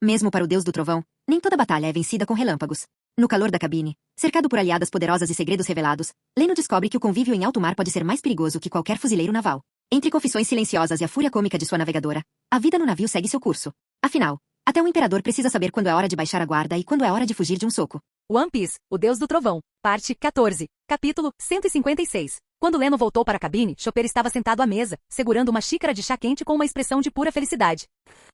Mesmo para o deus do trovão, nem toda batalha é vencida com relâmpagos. No calor da cabine, cercado por aliadas poderosas e segredos revelados, Leno descobre que o convívio em alto mar pode ser mais perigoso que qualquer fuzileiro naval. Entre confissões silenciosas e a fúria cômica de sua navegadora, a vida no navio segue seu curso. Afinal, até o imperador precisa saber quando é hora de baixar a guarda e quando é hora de fugir de um soco. One Piece, o Deus do Trovão, parte 14, capítulo 156. Quando Leno voltou para a cabine, Chopper estava sentado à mesa, segurando uma xícara de chá quente com uma expressão de pura felicidade.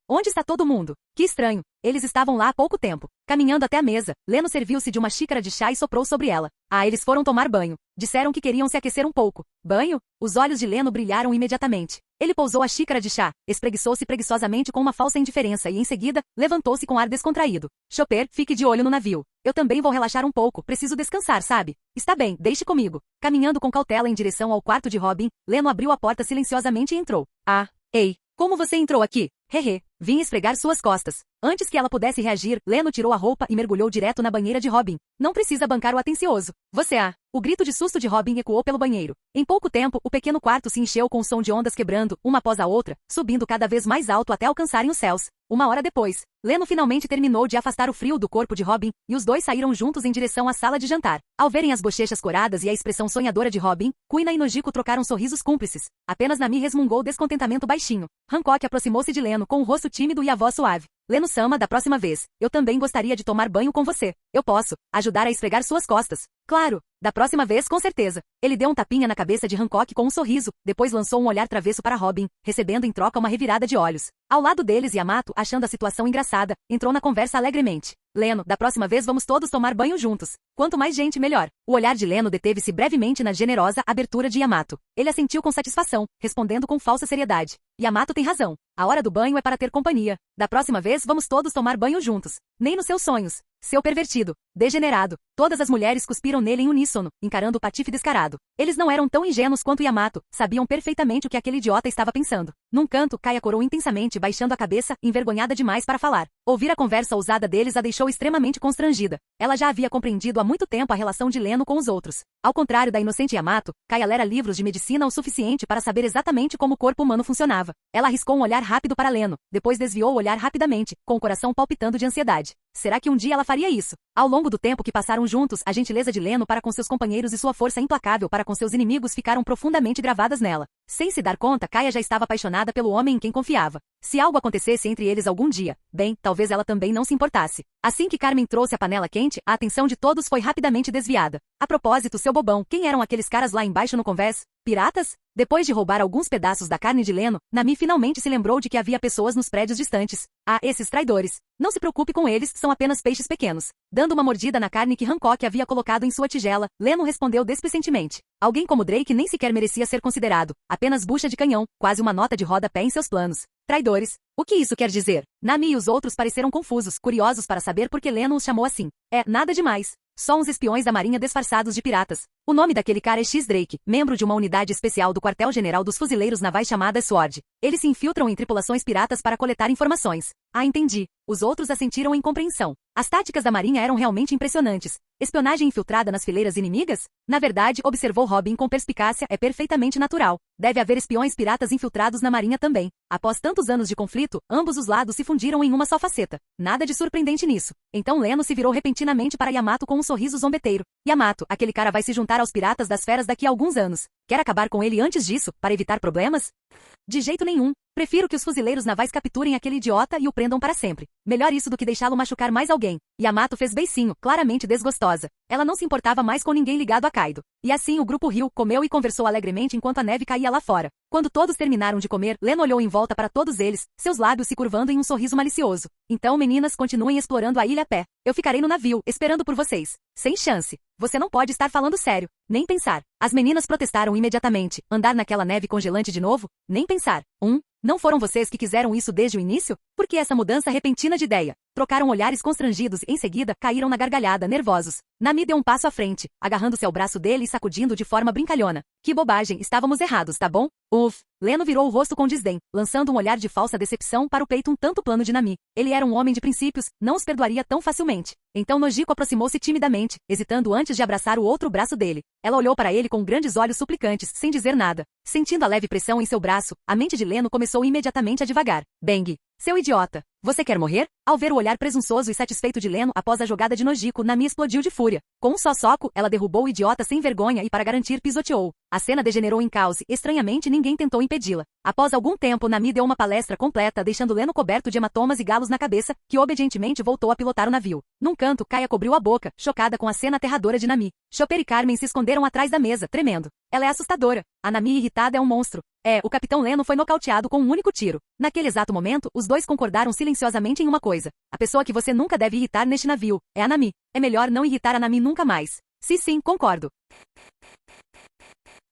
Onde está todo mundo? Que estranho. Eles estavam lá há pouco tempo. Caminhando até a mesa, Leno serviu-se de uma xícara de chá e soprou sobre ela. Ah, eles foram tomar banho. Disseram que queriam se aquecer um pouco. Banho? Os olhos de Leno brilharam imediatamente. Ele pousou a xícara de chá, espreguiçou-se preguiçosamente com uma falsa indiferença e, em seguida, levantou-se com ar descontraído. Chopper, fique de olho no navio. Eu também vou relaxar um pouco, preciso descansar, sabe? Está bem, deixe comigo. Caminhando com cautela em direção ao quarto de Robin, Leno abriu a porta silenciosamente e entrou. Ah, ei, como você entrou aqui? Hehe, vim esfregar suas costas. Antes que ela pudesse reagir, Leno tirou a roupa e mergulhou direto na banheira de Robin. Não precisa bancar o atencioso. Você O grito de susto de Robin ecoou pelo banheiro. Em pouco tempo, o pequeno quarto se encheu com o som de ondas quebrando, uma após a outra, subindo cada vez mais alto até alcançarem os céus. Uma hora depois, Leno finalmente terminou de afastar o frio do corpo de Robin, e os dois saíram juntos em direção à sala de jantar. Ao verem as bochechas coradas e a expressão sonhadora de Robin, Kuina e Nojiko trocaram sorrisos cúmplices. Apenas Nami resmungou descontentamento baixinho. Hancock aproximou-se de Leno com o rosto tímido e a voz suave. Leno-sama, da próxima vez, eu também gostaria de tomar banho com você. Eu posso ajudar a esfregar suas costas. Claro, da próxima vez com certeza. Ele deu um tapinha na cabeça de Hancock com um sorriso, depois lançou um olhar travesso para Robin, recebendo em troca uma revirada de olhos. Ao lado deles, Yamato, achando a situação engraçada, entrou na conversa alegremente. Leno, da próxima vez vamos todos tomar banho juntos. Quanto mais gente, melhor. O olhar de Leno deteve-se brevemente na generosa abertura de Yamato. Ele assentiu com satisfação, respondendo com falsa seriedade. Yamato tem razão. A hora do banho é para ter companhia. Da próxima vez vamos todos tomar banho juntos. Nem nos seus sonhos. Seu pervertido. Degenerado. Todas as mulheres cuspiram nele em uníssono, encarando o patife descarado. Eles não eram tão ingênuos quanto Yamato, sabiam perfeitamente o que aquele idiota estava pensando. Num canto, Kaia corou intensamente, baixando a cabeça, envergonhada demais para falar. Ouvir a conversa ousada deles a deixou extremamente constrangida. Ela já havia compreendido há muito tempo a relação de Leno com os outros. Ao contrário da inocente Yamato, Kaia lera livros de medicina o suficiente para saber exatamente como o corpo humano funcionava. Ela arriscou um olhar rápido para Leno, depois desviou o olhar rapidamente, com o coração palpitando de ansiedade. Será que um dia ela faria isso? Ao longo do tempo que passaram juntos, a gentileza de Leno para com seus companheiros e sua força implacável para com seus inimigos ficaram profundamente gravadas nela. Sem se dar conta, Kaia já estava apaixonada pelo homem em quem confiava. Se algo acontecesse entre eles algum dia, bem, talvez ela também não se importasse. Assim que Carmen trouxe a panela quente, a atenção de todos foi rapidamente desviada. A propósito, seu bobão, quem eram aqueles caras lá embaixo no convés? Piratas? Depois de roubar alguns pedaços da carne de Leno, Nami finalmente se lembrou de que havia pessoas nos prédios distantes. Ah, esses traidores. Não se preocupe com eles, são apenas peixes pequenos. Dando uma mordida na carne que Hancock havia colocado em sua tigela, Leno respondeu desplicentemente. Alguém como Drake nem sequer merecia ser considerado. Apenas bucha de canhão, quase uma nota de rodapé em seus planos. Traidores. O que isso quer dizer? Nami e os outros pareceram confusos, curiosos para saber por que Leno os chamou assim. Nada demais. Só uns espiões da marinha disfarçados de piratas. O nome daquele cara é X Drake, membro de uma unidade especial do quartel-general dos fuzileiros navais chamada SWORD. Eles se infiltram em tripulações piratas para coletar informações. Ah, entendi. Os outros assentiram em compreensão. As táticas da marinha eram realmente impressionantes. Espionagem infiltrada nas fileiras inimigas? Na verdade, observou Robin com perspicácia, é perfeitamente natural. Deve haver espiões piratas infiltrados na marinha também. Após tantos anos de conflito, ambos os lados se fundiram em uma só faceta. Nada de surpreendente nisso. Então Leno se virou repentinamente para Yamato com um sorriso zombeteiro. Yamato, aquele cara vai se juntar aos piratas das feras daqui a alguns anos. Quer acabar com ele antes disso, para evitar problemas? De jeito nenhum. Prefiro que os fuzileiros navais capturem aquele idiota e o prendam para sempre. Melhor isso do que deixá-lo machucar mais alguém. Yamato fez beicinho, claramente desgostosa. Ela não se importava mais com ninguém ligado a Kaido. E assim o grupo riu, comeu e conversou alegremente enquanto a neve caía lá fora. Quando todos terminaram de comer, Leno olhou em volta para todos eles, seus lábios se curvando em um sorriso malicioso. Então, meninas, continuem explorando a ilha a pé. Eu ficarei no navio, esperando por vocês. Sem chance. Você não pode estar falando sério. Nem pensar. As meninas protestaram imediatamente. Andar naquela neve congelante de novo? Nem pensar. Não foram vocês que quiseram isso desde o início? Por que essa mudança repentina de ideia? Trocaram olhares constrangidos e, em seguida, caíram na gargalhada, nervosos. Nami deu um passo à frente, agarrando-se ao braço dele e sacudindo de forma brincalhona. Que bobagem, estávamos errados, tá bom? Leno virou o rosto com desdém, lançando um olhar de falsa decepção para o peito um tanto plano de Nami. Ele era um homem de princípios, não os perdoaria tão facilmente. Então Nojiko aproximou-se timidamente, hesitando antes de abraçar o outro braço dele. Ela olhou para ele com grandes olhos suplicantes, sem dizer nada. Sentindo a leve pressão em seu braço, a mente de Leno começou imediatamente a divagar. Bang! Seu idiota! Você quer morrer? Ao ver o olhar presunçoso e satisfeito de Leno após a jogada de Nojiko, Nami explodiu de fúria. Com um só soco, ela derrubou o idiota sem vergonha e para garantir pisoteou. A cena degenerou em caos e, estranhamente, ninguém tentou impedi-la. Após algum tempo, Nami deu uma palestra completa, deixando Leno coberto de hematomas e galos na cabeça, que obedientemente voltou a pilotar o navio. Num canto, Kaia cobriu a boca, chocada com a cena aterradora de Nami. Chopper e Carmen se esconderam atrás da mesa, tremendo. Ela é assustadora. A Nami irritada é um monstro. O capitão Leno foi nocauteado com um único tiro. Naquele exato momento, os dois concordaram silenciosamente em uma coisa. A pessoa que você nunca deve irritar neste navio é a Nami. É melhor não irritar a Nami nunca mais. Sim, concordo.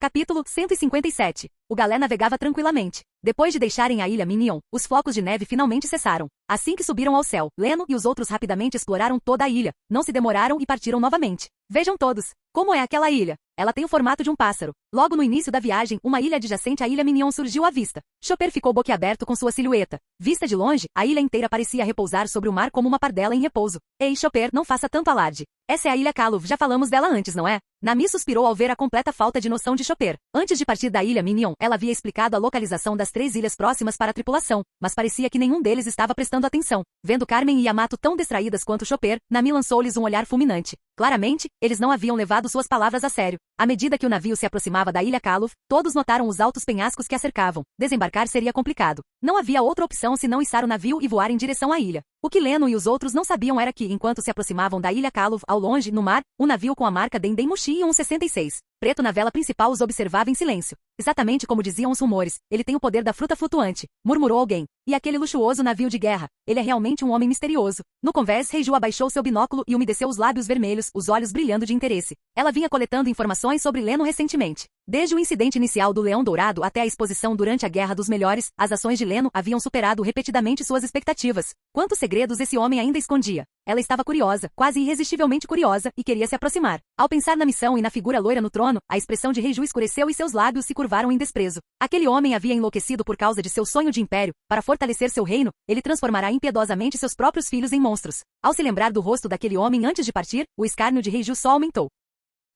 Capítulo 157. O galé navegava tranquilamente. Depois de deixarem a ilha Minion, os flocos de neve finalmente cessaram. Assim que subiram ao céu, Leno e os outros rapidamente exploraram toda a ilha. Não se demoraram e partiram novamente. Vejam todos. Como é aquela ilha? Ela tem o formato de um pássaro. Logo no início da viagem, uma ilha adjacente à ilha Minion surgiu à vista. Chopper ficou boquiaberto com sua silhueta. Vista de longe, a ilha inteira parecia repousar sobre o mar como uma pardela em repouso. Ei, Chopper, não faça tanto alarde. Essa é a ilha Kalov, já falamos dela antes, não é? Nami suspirou ao ver a completa falta de noção de Chopper. Antes de partir da ilha Minion, ela havia explicado a localização das 3 ilhas próximas para a tripulação, mas parecia que nenhum deles estava prestando atenção. Vendo Carmen e Yamato tão distraídas quanto Chopper, Nami lançou-lhes um olhar fulminante. Claramente, eles não haviam levado suas palavras a sério. À medida que o navio se aproximava da ilha Kalov, todos notaram os altos penhascos que a cercavam. Desembarcar seria complicado. Não havia outra opção senão içar o navio e voar em direção à ilha. O que Leno e os outros não sabiam era que, enquanto se aproximavam da ilha Kalov, ao longe, no mar, um navio com a marca Dendemushi e um 66. Preto na vela principal os observava em silêncio. Exatamente como diziam os rumores, ele tem o poder da fruta flutuante, murmurou alguém. E aquele luxuoso navio de guerra, ele é realmente um homem misterioso. No convés, Reiju abaixou seu binóculo e umedeceu os lábios vermelhos, os olhos brilhando de interesse. Ela vinha coletando informações sobre Leno recentemente. Desde o incidente inicial do Leão Dourado até a exposição durante a Guerra dos Melhores, as ações de Leno haviam superado repetidamente suas expectativas. Quantos segredos esse homem ainda escondia? Ela estava curiosa, quase irresistivelmente curiosa, e queria se aproximar. Ao pensar na missão e na figura loira no trono, a expressão de Reiju escureceu e seus lábios se curvaram em desprezo. Aquele homem havia enlouquecido por causa de seu sonho de império. Para fortalecer seu reino, ele transformará impiedosamente seus próprios filhos em monstros. Ao se lembrar do rosto daquele homem antes de partir, o escárnio de Reiju só aumentou.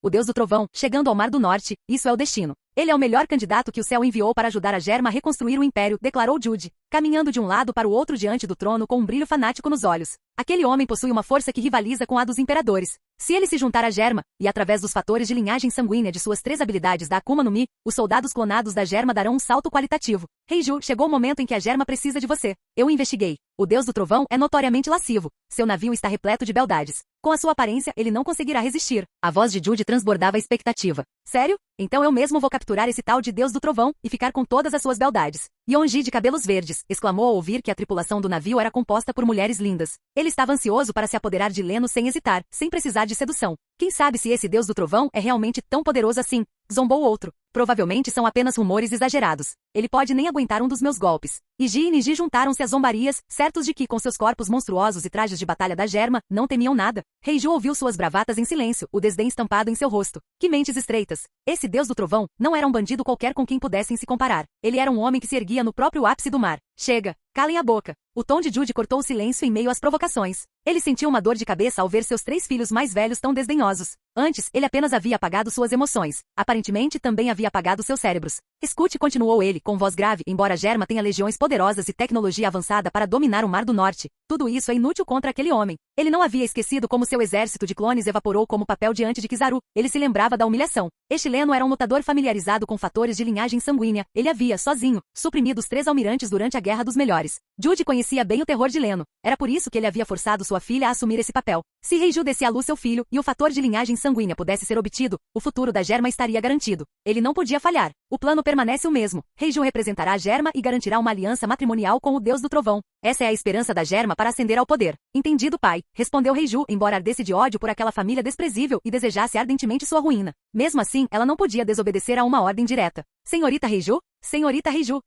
O deus do trovão, chegando ao Mar do Norte, isso é o destino. Ele é o melhor candidato que o céu enviou para ajudar a Germa a reconstruir o império, declarou Jude, caminhando de um lado para o outro diante do trono com um brilho fanático nos olhos. Aquele homem possui uma força que rivaliza com a dos imperadores. Se ele se juntar a Germa, e através dos fatores de linhagem sanguínea de suas 3 habilidades da Akuma no Mi, os soldados clonados da Germa darão um salto qualitativo. Reiju, chegou o momento em que a Germa precisa de você. Eu investiguei. O deus do trovão é notoriamente lascivo. Seu navio está repleto de beldades. Com a sua aparência, ele não conseguirá resistir. A voz de Jude transbordava a expectativa. Sério? Então eu mesmo vou capturar esse tal de deus do trovão e ficar com todas as suas beldades. Yonji de cabelos verdes, exclamou ao ouvir que a tripulação do navio era composta por mulheres lindas. Ele estava ansioso para se apoderar de Leno sem hesitar, sem precisar de sedução. Quem sabe se esse deus do trovão é realmente tão poderoso assim? Zombou outro. Provavelmente são apenas rumores exagerados. Ele pode nem aguentar um dos meus golpes. Iji e Niji juntaram-se às zombarias, certos de que, com seus corpos monstruosos e trajes de batalha da Germa, não temiam nada. Reiju ouviu suas bravatas em silêncio, o desdém estampado em seu rosto. Que mentes estreitas. Esse deus do trovão não era um bandido qualquer com quem pudessem se comparar. Ele era um homem que se erguia no próprio ápice do mar. Chega, calem a boca. O tom de Jude cortou o silêncio em meio às provocações. Ele sentiu uma dor de cabeça ao ver seus 3 filhos mais velhos tão desdenhosos. Antes, ele apenas havia apagado suas emoções. Aparentemente, também havia apagado seus cérebros. Escute, continuou ele, com voz grave, embora Germa tenha legiões poderosas e tecnologia avançada para dominar o Mar do Norte, tudo isso é inútil contra aquele homem. Ele não havia esquecido como seu exército de clones evaporou como papel diante de Kizaru. Ele se lembrava da humilhação. Este Leno era um lutador familiarizado com fatores de linhagem sanguínea. Ele havia, sozinho, suprimido os 3 almirantes durante a Guerra dos Melhores. Jude conhecia bem o terror de Leno. Era por isso que ele havia forçado sua filha a assumir esse papel. Se Reiju desse à luz seu filho, e o fator de linhagem sanguínea pudesse ser obtido, o futuro da Germa estaria garantido. Ele não podia falhar. O plano permanece o mesmo. Reiju representará a Germa e garantirá uma aliança matrimonial com o deus do trovão. Essa é a esperança da Germa para ascender ao poder. Entendido, pai, respondeu Reiju, embora ardesse de ódio por aquela família desprezível e desejasse ardentemente sua ruína. Mesmo assim, ela não podia desobedecer a uma ordem direta. Senhorita Reiju? Senhorita Reiju.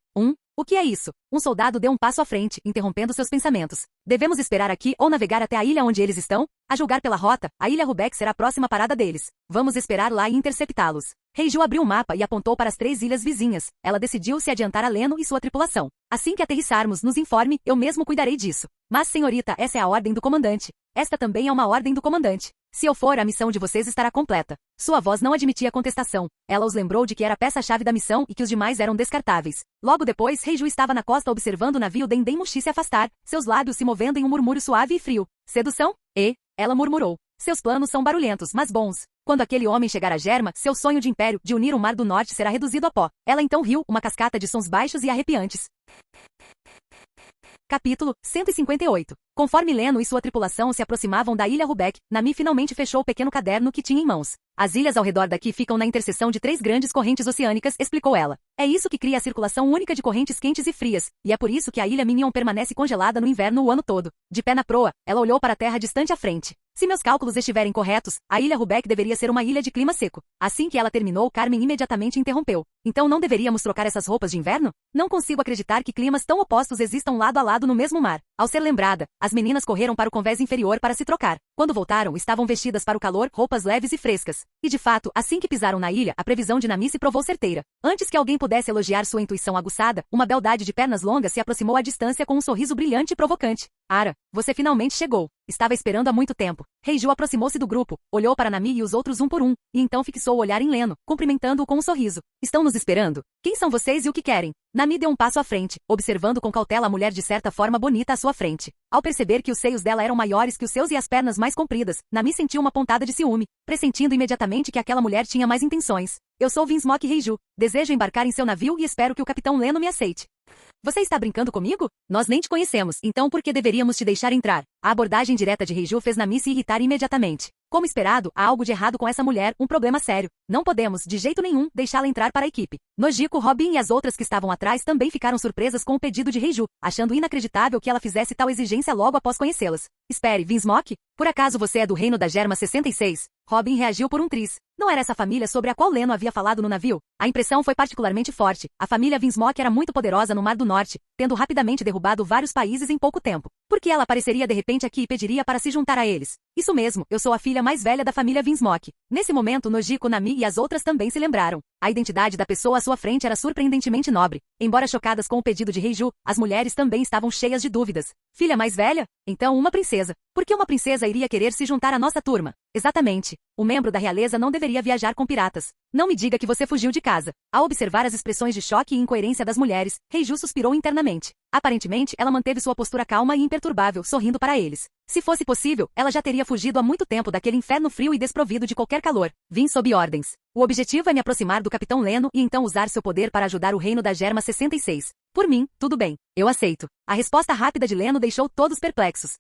O que é isso? Um soldado deu um passo à frente, interrompendo seus pensamentos. Devemos esperar aqui ou navegar até a ilha onde eles estão? A julgar pela rota, a ilha Rubeck será a próxima parada deles. Vamos esperar lá e interceptá-los. Reiju abriu o mapa e apontou para as 3 ilhas vizinhas. Ela decidiu se adiantar a Leno e sua tripulação. Assim que aterrissarmos, nos informe, eu mesmo cuidarei disso. Mas, senhorita, essa é a ordem do comandante. Esta também é uma ordem do comandante. Se eu for, a missão de vocês estará completa. Sua voz não admitia contestação. Ela os lembrou de que era a peça-chave da missão e que os demais eram descartáveis. Logo depois, Reiju estava na costa observando o navio Dendemushi se afastar, seus lábios se movendo em um murmúrio suave e frio. Sedução? Ela murmurou. Seus planos são barulhentos, mas bons. Quando aquele homem chegar a Germa, seu sonho de império, de unir o Mar do Norte será reduzido a pó. Ela então riu, uma cascata de sons baixos e arrepiantes. Capítulo 158. Conforme Leno e sua tripulação se aproximavam da ilha Rubeck, Nami finalmente fechou o pequeno caderno que tinha em mãos. As ilhas ao redor daqui ficam na interseção de 3 grandes correntes oceânicas, explicou ela. É isso que cria a circulação única de correntes quentes e frias, e é por isso que a ilha Minion permanece congelada no inverno o ano todo. De pé na proa, ela olhou para a terra distante à frente. Se meus cálculos estiverem corretos, a ilha Rubeck deveria ser uma ilha de clima seco. Assim que ela terminou, Carmen imediatamente interrompeu. Então não deveríamos trocar essas roupas de inverno? Não consigo acreditar que climas tão opostos existam lado a lado no mesmo mar. Ao ser lembrada, as meninas correram para o convés inferior para se trocar. Quando voltaram, estavam vestidas para o calor, roupas leves e frescas. E de fato, assim que pisaram na ilha, a previsão de Nami se provou certeira. Antes que alguém pudesse elogiar sua intuição aguçada, uma beldade de pernas longas se aproximou à distância com um sorriso brilhante e provocante. Ara, você finalmente chegou. Estava esperando há muito tempo. Reiju aproximou-se do grupo, olhou para Nami e os outros um por um, e então fixou o olhar em Leno, cumprimentando-o com um sorriso. Estão nos esperando? Quem são vocês e o que querem? Nami deu um passo à frente, observando com cautela a mulher de certa forma bonita à sua frente. Ao perceber que os seios dela eram maiores que os seus e as pernas mais compridas, Nami sentiu uma pontada de ciúme, pressentindo imediatamente que aquela mulher tinha mais intenções. Eu sou Vinsmoke Reiju. Desejo embarcar em seu navio e espero que o capitão Leno me aceite. Você está brincando comigo? Nós nem te conhecemos, então por que deveríamos te deixar entrar? A abordagem direta de Reiju fez Nami se irritar imediatamente. Como esperado, há algo de errado com essa mulher, um problema sério. Não podemos, de jeito nenhum, deixá-la entrar para a equipe. Nojiko, Robin e as outras que estavam atrás também ficaram surpresas com o pedido de Reiju, achando inacreditável que ela fizesse tal exigência logo após conhecê-las. Espere, Vinsmoke? Por acaso você é do reino da Germa 66? Robin reagiu por um tris. Não era essa família sobre a qual Leno havia falado no navio? A impressão foi particularmente forte. A família Vinsmoke era muito poderosa no Mar do Norte, tendo rapidamente derrubado vários países em pouco tempo. Por que ela apareceria de repente aqui e pediria para se juntar a eles? Isso mesmo, eu sou a filha mais velha da família Vinsmoke. Nesse momento, Nojiko, Nami e as outras também se lembraram. A identidade da pessoa à sua frente era surpreendentemente nobre. Embora chocadas com o pedido de Reiju, as mulheres também estavam cheias de dúvidas. Filha mais velha? Então uma princesa. Por que uma princesa iria querer se juntar à nossa turma? Exatamente. O membro da realeza não deveria viajar com piratas. Não me diga que você fugiu de casa. Ao observar as expressões de choque e incoerência das mulheres, Reiju suspirou internamente. Aparentemente, ela manteve sua postura calma e imperturbável, sorrindo para eles. Se fosse possível, ela já teria fugido há muito tempo daquele inferno frio e desprovido de qualquer calor. Vim sob ordens. O objetivo é me aproximar do Capitão Leno e então usar seu poder para ajudar o reino da Germa 66. Por mim, tudo bem. Eu aceito. A resposta rápida de Leno deixou todos perplexos.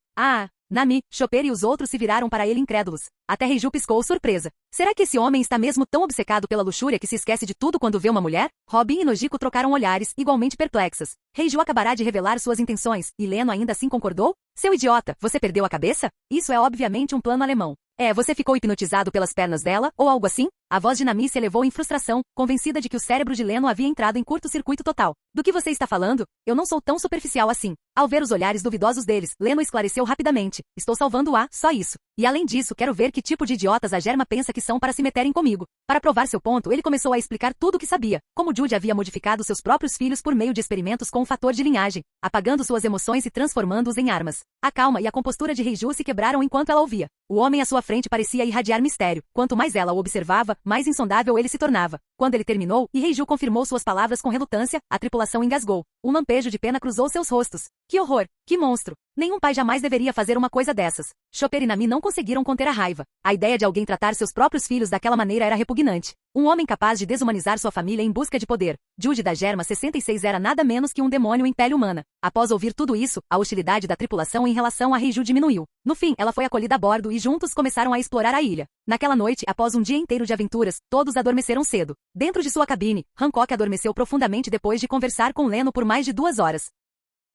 Nami, Chopper e os outros se viraram para ele incrédulos. Até Reiju piscou surpresa. Será que esse homem está mesmo tão obcecado pela luxúria que se esquece de tudo quando vê uma mulher? Robin e Nojiko trocaram olhares, igualmente perplexas. Reiju acabará de revelar suas intenções, e Leno ainda assim concordou? Seu idiota, você perdeu a cabeça? Isso é obviamente um plano alemão. Você ficou hipnotizado pelas pernas dela, ou algo assim? A voz de Nami se elevou em frustração, convencida de que o cérebro de Leno havia entrado em curto-circuito total. Do que você está falando? Eu não sou tão superficial assim. Ao ver os olhares duvidosos deles, Leno esclareceu rapidamente. Estou salvando-a, só isso. E além disso, quero ver que tipo de idiotas a Germa pensa que são para se meterem comigo. Para provar seu ponto, ele começou a explicar tudo o que sabia. Como Jude havia modificado seus próprios filhos por meio de experimentos com o fator de linhagem, apagando suas emoções e transformando-os em armas. A calma e a compostura de Reiju se quebraram enquanto ela ouvia. O homem à sua frente parecia irradiar mistério. Quanto mais ela o observava, mais insondável ele se tornava. Quando ele terminou, e Reiju confirmou suas palavras com relutância, a tripulação engasgou. Um lampejo de pena cruzou seus rostos. Que horror! Que monstro! Nenhum pai jamais deveria fazer uma coisa dessas. Chopper e Nami não conseguiram conter a raiva. A ideia de alguém tratar seus próprios filhos daquela maneira era repugnante. Um homem capaz de desumanizar sua família em busca de poder. Jude da Germa 66 era nada menos que um demônio em pele humana. Após ouvir tudo isso, a hostilidade da tripulação em relação a Reiju diminuiu. No fim, ela foi acolhida a bordo e juntos começaram a explorar a ilha. Naquela noite, após um dia inteiro de aventuras, todos adormeceram cedo. Dentro de sua cabine, Hancock adormeceu profundamente depois de conversar com Leno por mais de 2 horas.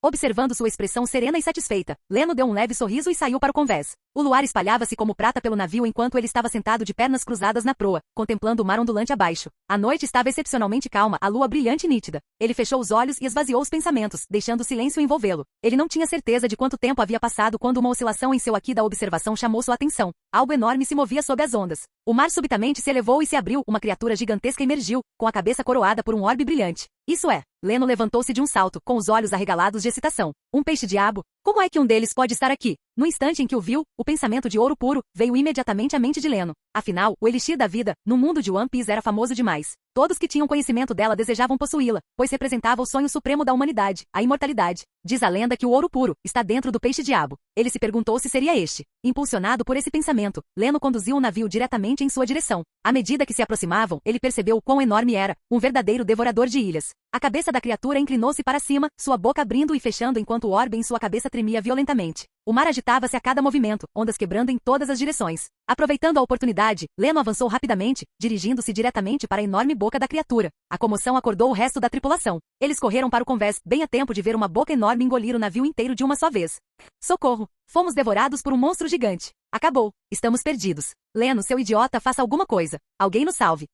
Observando sua expressão serena e satisfeita, Leno deu um leve sorriso e saiu para o convés. O luar espalhava-se como prata pelo navio enquanto ele estava sentado de pernas cruzadas na proa, contemplando o mar ondulante abaixo. A noite estava excepcionalmente calma, a lua brilhante e nítida. Ele fechou os olhos e esvaziou os pensamentos, deixando o silêncio envolvê-lo. Ele não tinha certeza de quanto tempo havia passado quando uma oscilação em seu aqui da observação chamou sua atenção. Algo enorme se movia sob as ondas. O mar subitamente se elevou e se abriu, uma criatura gigantesca emergiu, com a cabeça coroada por um orbe brilhante. Isso é. Leno levantou-se de um salto, com os olhos arregalados de excitação. Um peixe-diabo? Como é que um deles pode estar aqui? No instante em que o viu, o pensamento de ouro puro veio imediatamente à mente de Leno. Afinal, o elixir da vida, no mundo de One Piece era famoso demais. Todos que tinham conhecimento dela desejavam possuí-la, pois representava o sonho supremo da humanidade, a imortalidade. Diz a lenda que o ouro puro está dentro do peixe-diabo. Ele se perguntou se seria este. Impulsionado por esse pensamento, Leno conduziu o navio diretamente em sua direção. À medida que se aproximavam, ele percebeu o quão enorme era, um verdadeiro devorador de ilhas. A cabeça da criatura inclinou-se para cima, sua boca abrindo e fechando enquanto o orbe em sua cabeça tremia violentamente. O mar agitava-se a cada movimento, ondas quebrando em todas as direções. Aproveitando a oportunidade, Leno avançou rapidamente, dirigindo-se diretamente para a enorme boca da criatura. A comoção acordou o resto da tripulação. Eles correram para o convés, bem a tempo de ver uma boca enorme engolir o navio inteiro de uma só vez. Socorro! Fomos devorados por um monstro gigante. Acabou. Estamos perdidos. Leno, seu idiota, faça alguma coisa. Alguém nos salve.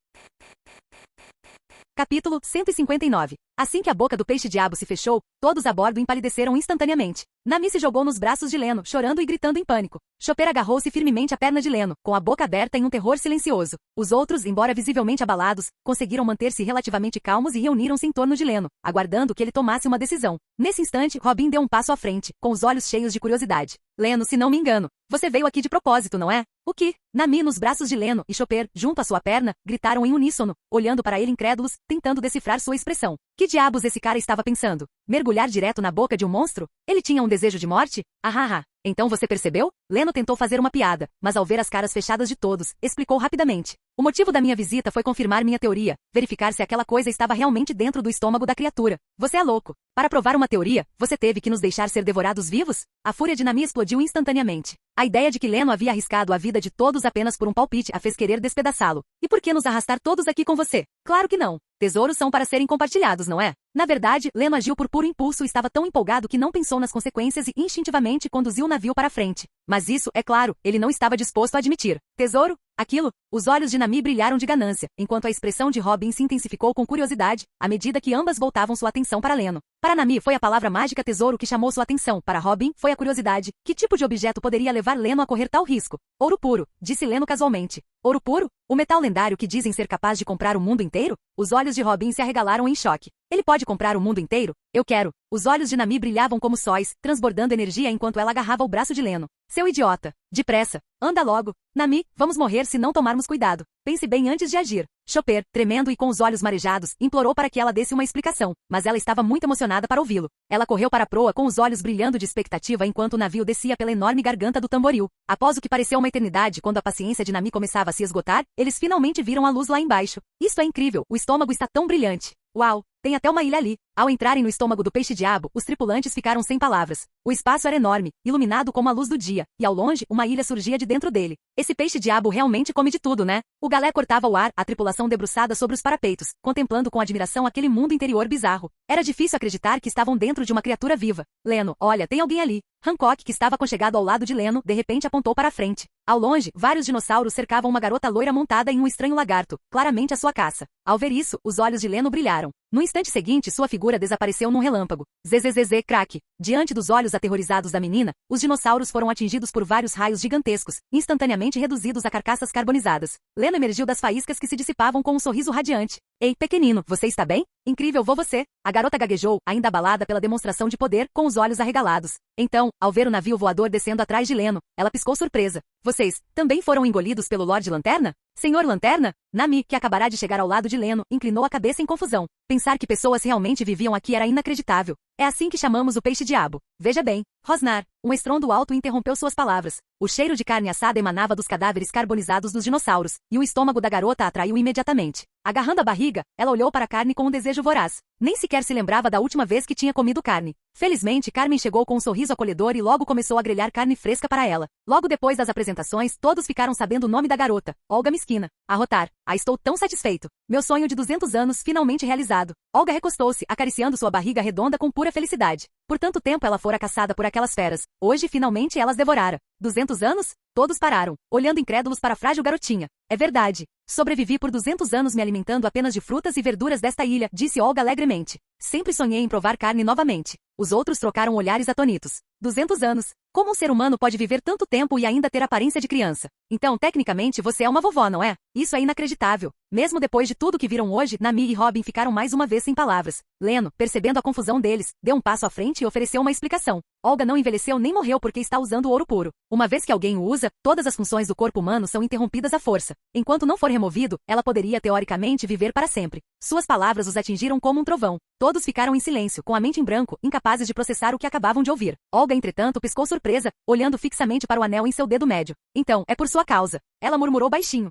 Capítulo 159. Assim que a boca do peixe-diabo se fechou, todos a bordo empalideceram instantaneamente. Nami se jogou nos braços de Leno, chorando e gritando em pânico. Chopper agarrou-se firmemente à perna de Leno, com a boca aberta em um terror silencioso. Os outros, embora visivelmente abalados, conseguiram manter-se relativamente calmos e reuniram-se em torno de Leno, aguardando que ele tomasse uma decisão. Nesse instante, Robin deu um passo à frente, com os olhos cheios de curiosidade. Leno, se não me engano, você veio aqui de propósito, não é? O que? Nami, nos braços de Leno, e Chopper, junto à sua perna, gritaram em uníssono, olhando para ele incrédulos, tentando decifrar sua expressão. Que diabos esse cara estava pensando? Mergulhar direto na boca de um monstro? Ele tinha um desejo de morte? Ahaha. Então você percebeu? Leno tentou fazer uma piada, mas ao ver as caras fechadas de todos, explicou rapidamente. O motivo da minha visita foi confirmar minha teoria, verificar se aquela coisa estava realmente dentro do estômago da criatura. Você é louco. Para provar uma teoria, você teve que nos deixar ser devorados vivos? A fúria de Nami explodiu instantaneamente. A ideia de que Leno havia arriscado a vida de todos apenas por um palpite a fez querer despedaçá-lo. E por que nos arrastar todos aqui com você? Claro que não. Tesouros são para serem compartilhados, não é? Na verdade, Leno agiu por puro impulso e estava tão empolgado que não pensou nas consequências e instintivamente conduziu o navio para frente. Mas isso, é claro, ele não estava disposto a admitir. Tesouro? Aquilo? Os olhos de Nami brilharam de ganância, enquanto a expressão de Robin se intensificou com curiosidade, à medida que ambas voltavam sua atenção para Leno. Para Nami foi a palavra mágica tesouro que chamou sua atenção, para Robin foi a curiosidade. Que tipo de objeto poderia levar Leno a correr tal risco? Ouro puro, disse Leno casualmente. Ouro puro? O metal lendário que dizem ser capaz de comprar o mundo inteiro? Os olhos de Robin se arregalaram em choque. Ele pode comprar o mundo inteiro? Eu quero. Os olhos de Nami brilhavam como sóis, transbordando energia enquanto ela agarrava o braço de Leno. Seu idiota. Depressa. Anda logo. Nami, vamos morrer se não tomarmos cuidado. Pense bem antes de agir. Chopper, tremendo e com os olhos marejados, implorou para que ela desse uma explicação, mas ela estava muito emocionada para ouvi-lo. Ela correu para a proa com os olhos brilhando de expectativa enquanto o navio descia pela enorme garganta do tamboril. Após o que pareceu uma eternidade quando a paciência de Nami começava a se esgotar, eles finalmente viram a luz lá embaixo. Isto é incrível, o estômago está tão brilhante. Uau! Tem até uma ilha ali. Ao entrarem no estômago do peixe-diabo, os tripulantes ficaram sem palavras. O espaço era enorme, iluminado como a luz do dia, e ao longe, uma ilha surgia de dentro dele. Esse peixe-diabo realmente come de tudo, né? O galé cortava o ar, a tripulação debruçada sobre os parapeitos, contemplando com admiração aquele mundo interior bizarro. Era difícil acreditar que estavam dentro de uma criatura viva. Leno, olha, tem alguém ali. Hancock, que estava aconchegado ao lado de Leno, de repente apontou para a frente. Ao longe, vários dinossauros cercavam uma garota loira montada em um estranho lagarto, claramente a sua caça. Ao ver isso, os olhos de Leno brilharam. No instante seguinte, sua figura desapareceu num relâmpago. Zzzz, craque. Diante dos olhos aterrorizados da menina, os dinossauros foram atingidos por vários raios gigantescos, instantaneamente reduzidos a carcaças carbonizadas. Leno emergiu das faíscas que se dissipavam com um sorriso radiante. Ei, pequenino, você está bem? Incrível você. A garota gaguejou, ainda abalada pela demonstração de poder, com os olhos arregalados. Então, ao ver o navio voador descendo atrás de Leno, ela piscou surpresa. Vocês também foram engolidos pelo Lorde Lanterna? Senhor Lanterna? Nami, que acabará de chegar ao lado de Leno, inclinou a cabeça em confusão. Pensar que pessoas realmente viviam aqui era inacreditável. É assim que chamamos o peixe-diabo. Veja bem. Rosnar. Um estrondo alto interrompeu suas palavras. O cheiro de carne assada emanava dos cadáveres carbonizados dos dinossauros, e o estômago da garota a atraiu imediatamente. Agarrando a barriga, ela olhou para a carne com um desejo voraz. Nem sequer se lembrava da última vez que tinha comido carne. Felizmente, Carmen chegou com um sorriso acolhedor e logo começou a grelhar carne fresca para ela. Logo depois das apresentações, todos ficaram sabendo o nome da garota. Olga Mesquina. Arrotar. Ah, estou tão satisfeito. Meu sonho de 200 anos finalmente realizado. Olga recostou-se, acariciando sua barriga redonda com pura felicidade. Por tanto tempo ela fora caçada por aquelas feras. Hoje, finalmente, elas devorara. 200 anos? Todos pararam, olhando incrédulos para a frágil garotinha. É verdade. Sobrevivi por 200 anos me alimentando apenas de frutas e verduras desta ilha, disse Olga alegremente. Sempre sonhei em provar carne novamente. Os outros trocaram olhares atonitos. 200 anos. Como um ser humano pode viver tanto tempo e ainda ter aparência de criança? Então, tecnicamente, você é uma vovó, não é? Isso é inacreditável. Mesmo depois de tudo que viram hoje, Nami e Robin ficaram mais uma vez sem palavras. Leno, percebendo a confusão deles, deu um passo à frente e ofereceu uma explicação. Olga não envelheceu nem morreu porque está usando ouro puro. Uma vez que alguém o usa, todas as funções do corpo humano são interrompidas à força. Enquanto não for removido, ela poderia teoricamente viver para sempre. Suas palavras os atingiram como um trovão. Todos ficaram em silêncio, com a mente em branco, incapazes de processar o que acabavam de ouvir. Olga, entretanto, piscou surpresa, olhando fixamente para o anel em seu dedo médio. Então, é por sua causa. Ela murmurou baixinho.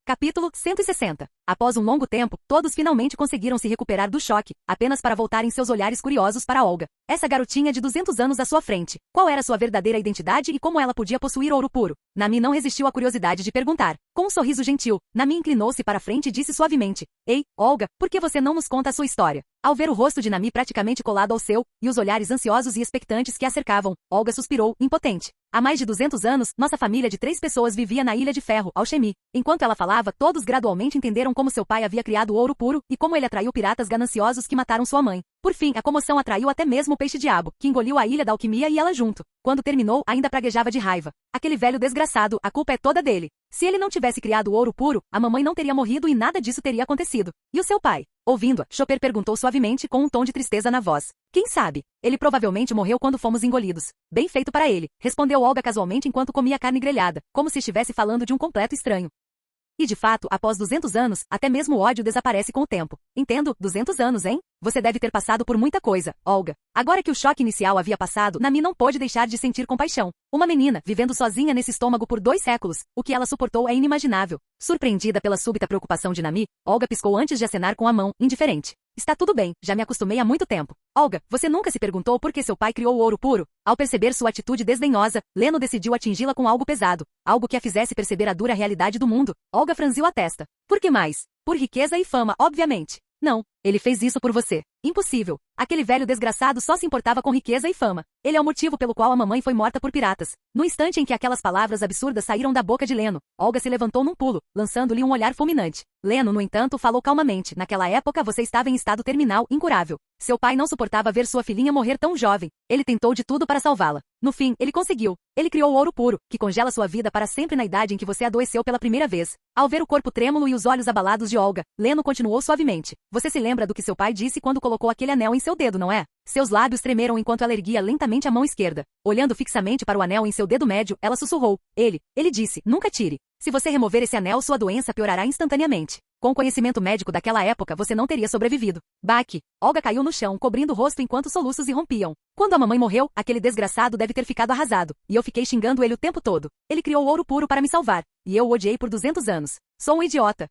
Capítulo 160. Após um longo tempo, todos finalmente conseguiram se recuperar do choque, apenas para voltarem seus olhares curiosos para Olga. Essa garotinha de 200 anos à sua frente. Qual era sua verdadeira identidade e como ela podia possuir ouro puro? Nami não resistiu à curiosidade de perguntar. Com um sorriso gentil, Nami inclinou-se para frente e disse suavemente: Ei, Olga, por que você não nos conta a sua história? Ao ver o rosto de Nami praticamente colado ao seu, e os olhares ansiosos e expectantes que a cercavam, Olga suspirou, impotente. Há mais de 200 anos, nossa família de 3 pessoas vivia na Ilha de Ferro, Alchemy. Enquanto ela falava, todos gradualmente entenderam como seu pai havia criado o ouro puro e como ele atraiu piratas gananciosos que mataram sua mãe. Por fim, a comoção atraiu até mesmo o peixe-diabo, que engoliu a Ilha da Alquimia e ela junto. Quando terminou, ainda praguejava de raiva. Aquele velho desgraçado, a culpa é toda dele. Se ele não tivesse criado o ouro puro, a mamãe não teria morrido e nada disso teria acontecido. E o seu pai? Ouvindo-a, Chopper perguntou suavemente com um tom de tristeza na voz. Quem sabe? Ele provavelmente morreu quando fomos engolidos. Bem feito para ele, respondeu Olga casualmente enquanto comia carne grelhada, como se estivesse falando de um completo estranho. E de fato, após 200 anos, até mesmo o ódio desaparece com o tempo. Entendo, 200 anos, hein? Você deve ter passado por muita coisa, Olga. Agora que o choque inicial havia passado, Nami não pôde deixar de sentir compaixão. Uma menina, vivendo sozinha nesse estômago por 2 séculos, o que ela suportou é inimaginável. Surpreendida pela súbita preocupação de Nami, Olga piscou antes de acenar com a mão, indiferente. Está tudo bem, já me acostumei há muito tempo. Olga, você nunca se perguntou por que seu pai criou o ouro puro? Ao perceber sua atitude desdenhosa, Leno decidiu atingi-la com algo pesado, algo que a fizesse perceber a dura realidade do mundo. Olga franziu a testa. Por que mais? Por riqueza e fama, obviamente. Não, ele fez isso por você. Impossível. Aquele velho desgraçado só se importava com riqueza e fama. Ele é o motivo pelo qual a mamãe foi morta por piratas. No instante em que aquelas palavras absurdas saíram da boca de Leno, Olga se levantou num pulo, lançando-lhe um olhar fulminante. Leno, no entanto, falou calmamente. Naquela época você estava em estado terminal, incurável. Seu pai não suportava ver sua filhinha morrer tão jovem. Ele tentou de tudo para salvá-la. No fim, ele conseguiu. Ele criou o ouro puro, que congela sua vida para sempre na idade em que você adoeceu pela primeira vez. Ao ver o corpo trêmulo e os olhos abalados de Olga, Leno continuou suavemente. Você se lembra do que seu pai disse quando colocou aquele anel em seu dedo, não é? Seus lábios tremeram enquanto ela erguia lentamente a mão esquerda. Olhando fixamente para o anel em seu dedo médio, ela sussurrou. Ele disse, nunca tire. Se você remover esse anel, sua doença piorará instantaneamente. Com o conhecimento médico daquela época, você não teria sobrevivido. Baque. Olga caiu no chão, cobrindo o rosto enquanto soluços irrompiam. Quando a mamãe morreu, aquele desgraçado deve ter ficado arrasado. E eu fiquei xingando ele o tempo todo. Ele criou ouro puro para me salvar. E eu o odiei por 200 anos. Sou um idiota.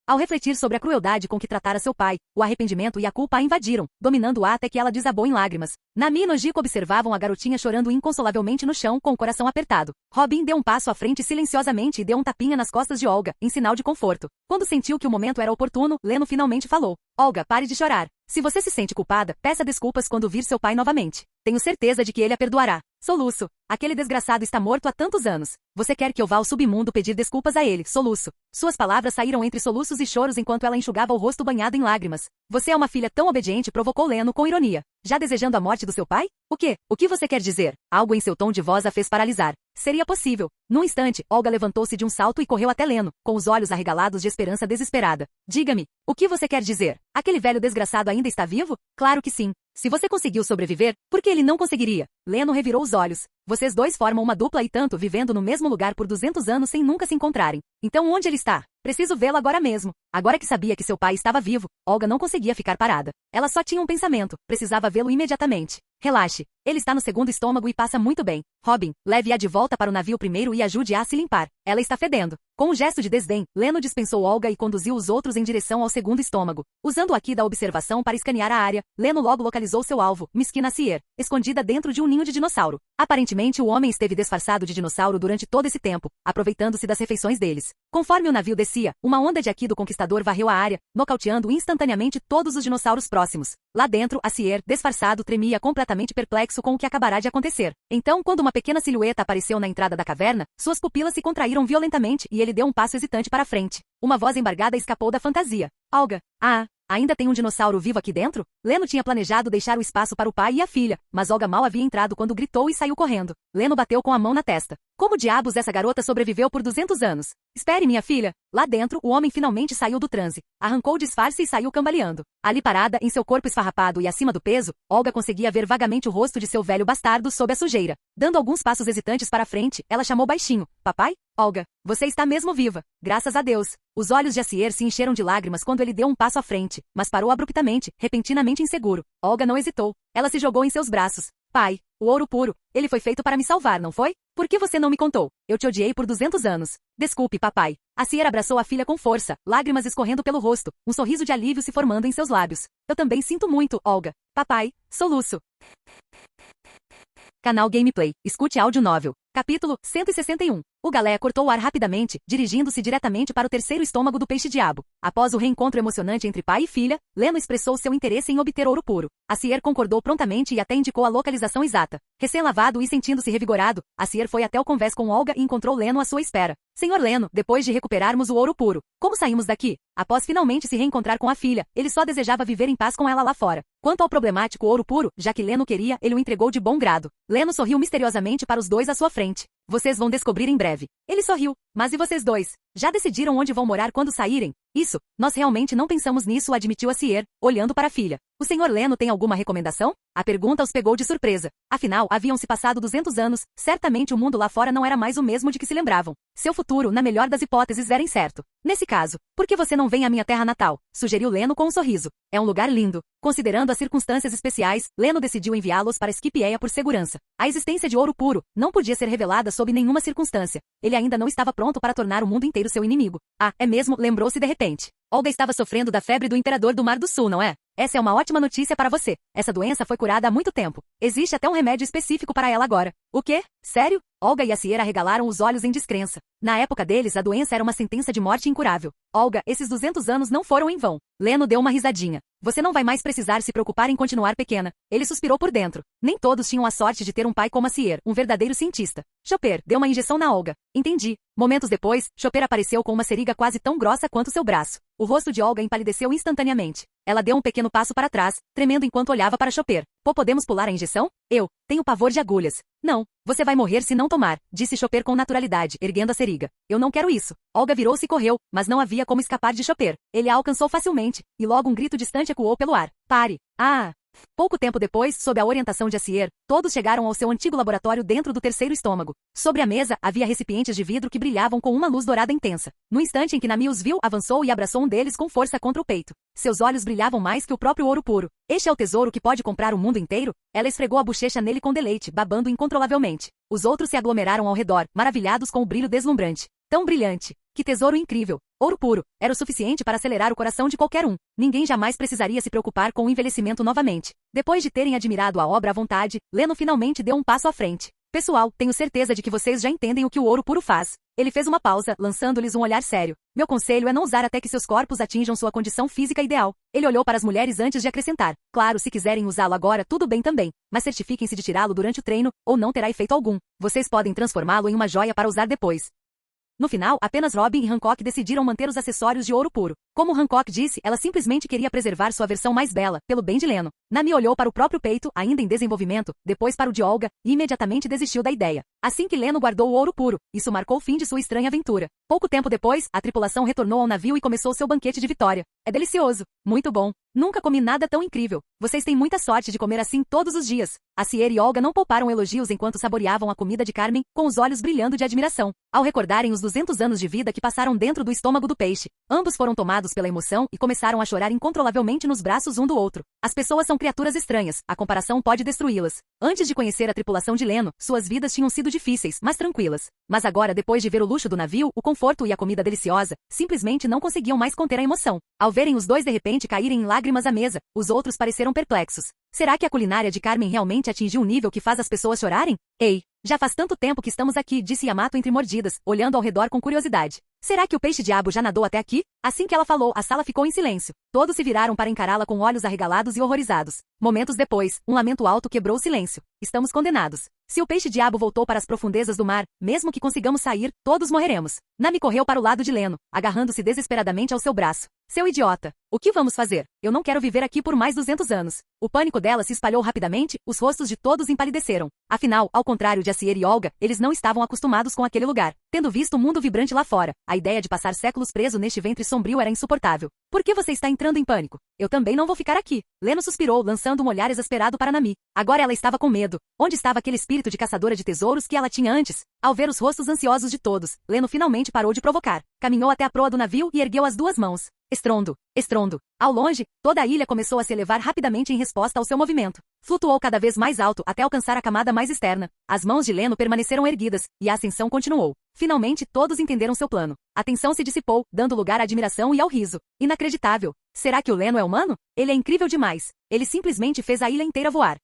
Ao refletir sobre a crueldade com que tratara seu pai, o arrependimento e a culpa a invadiram, dominando-a até que ela desabou em lágrimas. Nami e Nojiko observavam a garotinha chorando inconsolavelmente no chão com o coração apertado. Robin deu um passo à frente silenciosamente e deu um tapinha nas costas de Olga, em sinal de conforto. Quando sentiu que o momento era oportuno, Leno finalmente falou. Olga, pare de chorar. Se você se sente culpada, peça desculpas quando vir seu pai novamente. Tenho certeza de que ele a perdoará. Soluço. Aquele desgraçado está morto há tantos anos. Você quer que eu vá ao submundo pedir desculpas a ele, soluço. Suas palavras saíram entre soluços e choros enquanto ela enxugava o rosto banhado em lágrimas. Você é uma filha tão obediente, provocou Leno com ironia. Já desejando a morte do seu pai? O quê? O que você quer dizer? Algo em seu tom de voz a fez paralisar. Seria possível. Num instante, Olga levantou-se de um salto e correu até Leno, com os olhos arregalados de esperança desesperada. Diga-me, o que você quer dizer? Aquele velho desgraçado ainda está vivo? Claro que sim. Se você conseguiu sobreviver, por que ele não conseguiria? Leno revirou os olhos. Vocês dois formam uma dupla e tanto vivendo no mesmo lugar por 200 anos sem nunca se encontrarem. Então onde ele está? Preciso vê-lo agora mesmo. Agora que sabia que seu pai estava vivo, Olga não conseguia ficar parada. Ela só tinha um pensamento. Precisava vê-lo imediatamente. Relaxe. Ele está no segundo estômago e passa muito bem. Robin, leve-a de volta para o navio primeiro e ajude-a a se limpar. Ela está fedendo. Com um gesto de desdém, Leno dispensou Olga e conduziu os outros em direção ao segundo estômago. Usando aqui da observação para escanear a área, Leno logo localizou seu alvo, Miss Nacier, escondida dentro de um ninho de dinossauro. Aparentemente o homem esteve disfarçado de dinossauro durante todo esse tempo, aproveitando-se das refeições deles. Conforme o navio descia, uma onda de Aki do Conquistador varreu a área, nocauteando instantaneamente todos os dinossauros próximos. Lá dentro, Acier, disfarçado, tremia completamente perplexo com o que acabará de acontecer. Então, quando uma pequena silhueta apareceu na entrada da caverna, suas pupilas se contraíram violentamente e ele deu um passo hesitante para a frente. Uma voz embargada escapou da fantasia. Olga. Ainda tem um dinossauro vivo aqui dentro? Leno tinha planejado deixar o espaço para o pai e a filha, mas Olga mal havia entrado quando gritou e saiu correndo. Leno bateu com a mão na testa. Como diabos essa garota sobreviveu por 200 anos? Espere, minha filha. Lá dentro, o homem finalmente saiu do transe. Arrancou o disfarce e saiu cambaleando. Ali parada, em seu corpo esfarrapado e acima do peso, Olga conseguia ver vagamente o rosto de seu velho bastardo sob a sujeira. Dando alguns passos hesitantes para frente, ela chamou baixinho. Papai? Olga, você está mesmo viva. Graças a Deus. Os olhos de Acier se encheram de lágrimas quando ele deu um passo à frente, mas parou abruptamente, repentinamente inseguro. Olga não hesitou. Ela se jogou em seus braços. Pai, o ouro puro, ele foi feito para me salvar, não foi? Por que você não me contou? Eu te odiei por 200 anos. Desculpe, papai. Acier abraçou a filha com força, lágrimas escorrendo pelo rosto, um sorriso de alívio se formando em seus lábios. Eu também sinto muito, Olga. Papai, soluço. Canal Gameplay. Escute áudio novel. Capítulo 161. O Galé cortou o ar rapidamente, dirigindo-se diretamente para o terceiro estômago do peixe-diabo. Após o reencontro emocionante entre pai e filha, Leno expressou seu interesse em obter ouro puro. Acier concordou prontamente e até indicou a localização exata. Recém-lavado e sentindo-se revigorado, Acier foi até o convés com Olga e encontrou Leno à sua espera. Senhor Leno, depois de recuperarmos o ouro puro, como saímos daqui? Após finalmente se reencontrar com a filha, ele só desejava viver em paz com ela lá fora. Quanto ao problemático ouro puro, já que Leno queria, ele o entregou de bom grado. Leno sorriu misteriosamente para os dois à sua frente. Vocês vão descobrir em breve. Ele sorriu. Mas e vocês dois? Já decidiram onde vão morar quando saírem? Isso, nós realmente não pensamos nisso, admitiu Acier, olhando para a filha. O senhor Leno tem alguma recomendação? A pergunta os pegou de surpresa. Afinal, haviam-se passado 200 anos, certamente o mundo lá fora não era mais o mesmo de que se lembravam. Seu futuro, na melhor das hipóteses, era incerto. Nesse caso, por que você não vem à minha terra natal? Sugeriu Leno com um sorriso. É um lugar lindo. Considerando as circunstâncias especiais, Leno decidiu enviá-los para Skipieia por segurança. A existência de ouro puro não podia ser revelada sob nenhuma circunstância. Ele ainda não estava pronto para tornar o mundo inteiro seu inimigo. Ah, é mesmo, lembrou-se de repente. Olga estava sofrendo da febre do imperador do Mar do Sul, não é? Essa é uma ótima notícia para você. Essa doença foi curada há muito tempo. Existe até um remédio específico para ela agora. O quê? Sério? Olga e Acier arregalaram os olhos em descrença. Na época deles, a doença era uma sentença de morte incurável. Olga, esses 200 anos não foram em vão. Leno deu uma risadinha. Você não vai mais precisar se preocupar em continuar pequena. Ele suspirou por dentro. Nem todos tinham a sorte de ter um pai como Acier, um verdadeiro cientista. Chopper deu uma injeção na Olga. Entendi. Momentos depois, Chopper apareceu com uma seringa quase tão grossa quanto seu braço. O rosto de Olga empalideceu instantaneamente. Ela deu um pequeno passo para trás, tremendo enquanto olhava para Chopper. Pô, podemos pular a injeção? Eu tenho pavor de agulhas. Não, você vai morrer se não tomar, disse Chopper com naturalidade, erguendo a seringa. Eu não quero isso. Olga virou-se e correu, mas não havia como escapar de Chopper. Ele a alcançou facilmente, e logo um grito distante ecoou pelo ar. Pare! Ah! Pouco tempo depois, sob a orientação de Acier, todos chegaram ao seu antigo laboratório dentro do terceiro estômago. Sobre a mesa, havia recipientes de vidro que brilhavam com uma luz dourada intensa. No instante em que Nami os viu, avançou e abraçou um deles com força contra o peito. Seus olhos brilhavam mais que o próprio ouro puro. Este é o tesouro que pode comprar o mundo inteiro? Ela esfregou a bochecha nele com deleite, babando incontrolavelmente. Os outros se aglomeraram ao redor, maravilhados com o brilho deslumbrante. Tão brilhante! Que tesouro incrível! Ouro puro. Era o suficiente para acelerar o coração de qualquer um. Ninguém jamais precisaria se preocupar com o envelhecimento novamente. Depois de terem admirado a obra à vontade, Leno finalmente deu um passo à frente. Pessoal, tenho certeza de que vocês já entendem o que o ouro puro faz. Ele fez uma pausa, lançando-lhes um olhar sério. Meu conselho é não usar até que seus corpos atinjam sua condição física ideal. Ele olhou para as mulheres antes de acrescentar. Claro, se quiserem usá-lo agora, tudo bem também. Mas certifiquem-se de tirá-lo durante o treino, ou não terá efeito algum. Vocês podem transformá-lo em uma joia para usar depois. No final, apenas Robin e Hancock decidiram manter os acessórios de ouro puro. Como Hancock disse, ela simplesmente queria preservar sua versão mais bela, pelo bem de Leno. Nami olhou para o próprio peito, ainda em desenvolvimento, depois para o de Olga, e imediatamente desistiu da ideia. Assim que Leno guardou o ouro puro, isso marcou o fim de sua estranha aventura. Pouco tempo depois, a tripulação retornou ao navio e começou seu banquete de vitória. É delicioso. Muito bom. Nunca comi nada tão incrível. Vocês têm muita sorte de comer assim todos os dias. Acier e Olga não pouparam elogios enquanto saboreavam a comida de Carmen, com os olhos brilhando de admiração. Ao recordarem os 200 anos de vida que passaram dentro do estômago do peixe, ambos foram tomados pela emoção e começaram a chorar incontrolavelmente nos braços um do outro. As pessoas são criaturas estranhas, a comparação pode destruí-las. Antes de conhecer a tripulação de Leno, suas vidas tinham sido difíceis, mas tranquilas. Mas agora, depois de ver o luxo do navio, o conforto e a comida deliciosa, simplesmente não conseguiam mais conter a emoção. Ao verem os dois de repente caírem em lágrimas à mesa, os outros pareceram perplexos. Será que a culinária de Carmen realmente atingiu um nível que faz as pessoas chorarem? Ei, já faz tanto tempo que estamos aqui, disse Yamato entre mordidas, olhando ao redor com curiosidade. Será que o peixe-diabo já nadou até aqui? Assim que ela falou, a sala ficou em silêncio. Todos se viraram para encará-la com olhos arregalados e horrorizados. Momentos depois, um lamento alto quebrou o silêncio. Estamos condenados. Se o peixe-diabo voltou para as profundezas do mar, mesmo que consigamos sair, todos morreremos. Nami correu para o lado de Leno, agarrando-se desesperadamente ao seu braço. Seu idiota! O que vamos fazer? Eu não quero viver aqui por mais 200 anos. O pânico dela se espalhou rapidamente, os rostos de todos empalideceram. Afinal, ao contrário de Acier e Olga, eles não estavam acostumados com aquele lugar. Tendo visto o mundo vibrante lá fora, a ideia de passar séculos preso neste ventre sombrio era insuportável. Por que você está entrando em pânico? Eu também não vou ficar aqui. Leno suspirou, lançando um olhar exasperado para Nami. Agora ela estava com medo. Onde estava aquele espírito de caçadora de tesouros que ela tinha antes? Ao ver os rostos ansiosos de todos, Leno finalmente parou de provocar. Caminhou até a proa do navio e ergueu as duas mãos. Estrondo, estrondo. Ao longe, toda a ilha começou a se elevar rapidamente em resposta ao seu movimento. Flutuou cada vez mais alto até alcançar a camada mais externa. As mãos de Leno permaneceram erguidas, e a ascensão continuou. Finalmente, todos entenderam seu plano. A tensão se dissipou, dando lugar à admiração e ao riso. Inacreditável! Será que o Leno é humano? Ele é incrível demais. Ele simplesmente fez a ilha inteira voar.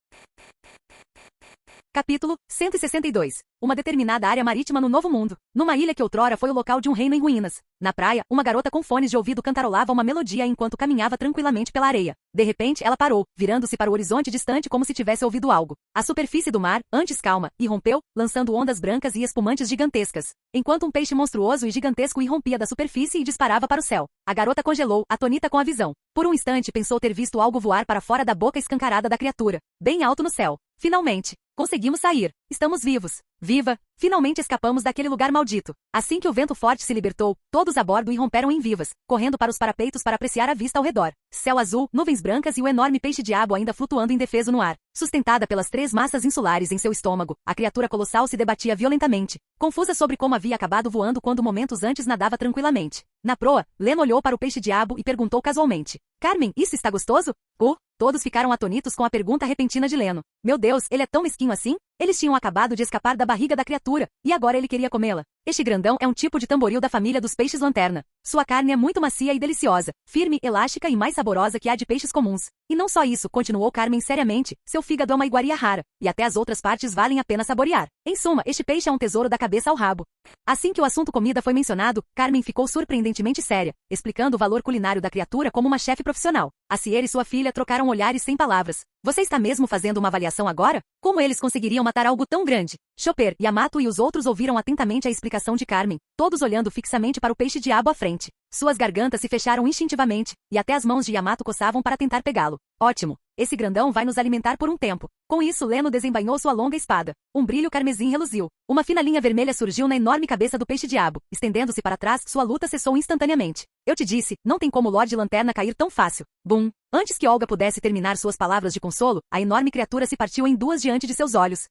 Capítulo 162. Uma determinada área marítima no Novo Mundo. Numa ilha que outrora foi o local de um reino em ruínas. Na praia, uma garota com fones de ouvido cantarolava uma melodia enquanto caminhava tranquilamente pela areia. De repente, ela parou, virando-se para o horizonte distante como se tivesse ouvido algo. A superfície do mar, antes calma, irrompeu, lançando ondas brancas e espumantes gigantescas. Enquanto um peixe monstruoso e gigantesco irrompia da superfície e disparava para o céu. A garota congelou, atônita com a visão. Por um instante pensou ter visto algo voar para fora da boca escancarada da criatura, bem alto no céu. Finalmente! Conseguimos sair. Estamos vivos. Viva! Finalmente escapamos daquele lugar maldito. Assim que o vento forte se libertou, todos a bordo irromperam em vivas, correndo para os parapeitos para apreciar a vista ao redor. Céu azul, nuvens brancas e o enorme peixe-diabo ainda flutuando indefeso no ar. Sustentada pelas 3 massas insulares em seu estômago, a criatura colossal se debatia violentamente, confusa sobre como havia acabado voando quando momentos antes nadava tranquilamente. Na proa, Leno olhou para o peixe-diabo e perguntou casualmente: Carmen, isso está gostoso? Todos ficaram atonitos com a pergunta repentina de Leno. Meu Deus, ele é tão mesquinho assim? Eles tinham acabado de escapar da barriga da criatura, e agora ele queria comê-la. Este grandão é um tipo de tamboril da família dos peixes-lanterna. Sua carne é muito macia e deliciosa, firme, elástica e mais saborosa que a de peixes comuns. E não só isso, continuou Carmen seriamente, seu fígado é uma iguaria rara, e até as outras partes valem a pena saborear. Em suma, este peixe é um tesouro da cabeça ao rabo. Assim que o assunto comida foi mencionado, Carmen ficou surpreendentemente séria, explicando o valor culinário da criatura como uma chefe profissional. Acier e sua filha trocaram olhares sem palavras. Você está mesmo fazendo uma avaliação agora? Como eles conseguiriam matar algo tão grande? Chopper, Yamato e os outros ouviram atentamente a explicação de Carmen, todos olhando fixamente para o peixe-diabo à frente. Suas gargantas se fecharam instintivamente, e até as mãos de Yamato coçavam para tentar pegá-lo. Ótimo! Esse grandão vai nos alimentar por um tempo. Com isso, Leno desembainhou sua longa espada. Um brilho carmesim reluziu. Uma fina linha vermelha surgiu na enorme cabeça do peixe-diabo. Estendendo-se para trás, sua luta cessou instantaneamente. Eu te disse, não tem como Lorde Lanterna cair tão fácil. Bum! Antes que Olga pudesse terminar suas palavras de consolo, a enorme criatura se partiu em duas diante de seus olhos.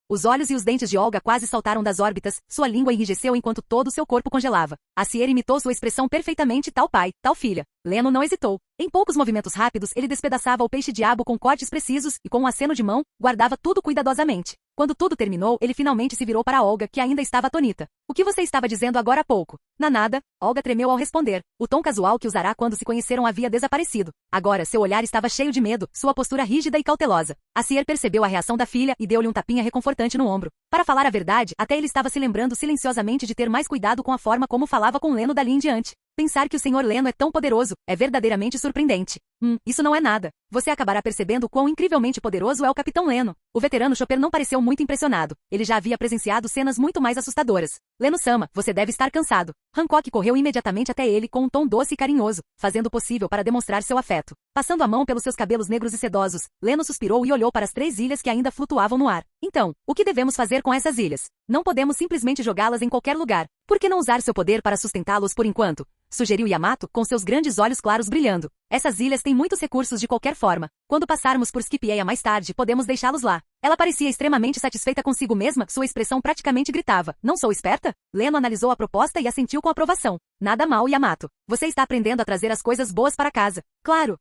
Os olhos e os dentes de Olga quase saltaram das órbitas, sua língua enrijeceu enquanto todo seu corpo congelava. Acier imitou sua expressão perfeitamente, tal pai, tal filha. Leno não hesitou. Em poucos movimentos rápidos, ele despedaçava o peixe-diabo com cortes precisos e, com um aceno de mão, guardava tudo cuidadosamente. Quando tudo terminou, ele finalmente se virou para Olga, que ainda estava atônita. O que você estava dizendo agora há pouco? Nada. Olga tremeu ao responder. O tom casual que usara quando se conheceram havia desaparecido. Agora, seu olhar estava cheio de medo, sua postura rígida e cautelosa. Acier percebeu a reação da filha e deu-lhe um tapinha reconfortante no ombro. Para falar a verdade, até ele estava se lembrando silenciosamente de ter mais cuidado com a forma como falava com Leno dali em diante. Pensar que o Sr. Leno é tão poderoso é verdadeiramente surpreendente. Isso não é nada. Você acabará percebendo quão incrivelmente poderoso é o Capitão Leno. O veterano Chopper não pareceu muito impressionado. Ele já havia presenciado cenas muito mais assustadoras. Leno-sama, você deve estar cansado. Hancock correu imediatamente até ele com um tom doce e carinhoso, fazendo o possível para demonstrar seu afeto. Passando a mão pelos seus cabelos negros e sedosos, Leno suspirou e olhou para as 3 ilhas que ainda flutuavam no ar. Então, o que devemos fazer com essas ilhas? Não podemos simplesmente jogá-las em qualquer lugar. Por que não usar seu poder para sustentá-los por enquanto? Sugeriu Yamato, com seus grandes olhos claros brilhando. Essas ilhas têm muitos recursos de qualquer forma. Quando passarmos por Skipjeia mais tarde, podemos deixá-los lá. Ela parecia extremamente satisfeita consigo mesma, sua expressão praticamente gritava. Não sou esperta? Leno analisou a proposta e assentiu com aprovação. Nada mal, Yamato. Você está aprendendo a trazer as coisas boas para casa. Claro,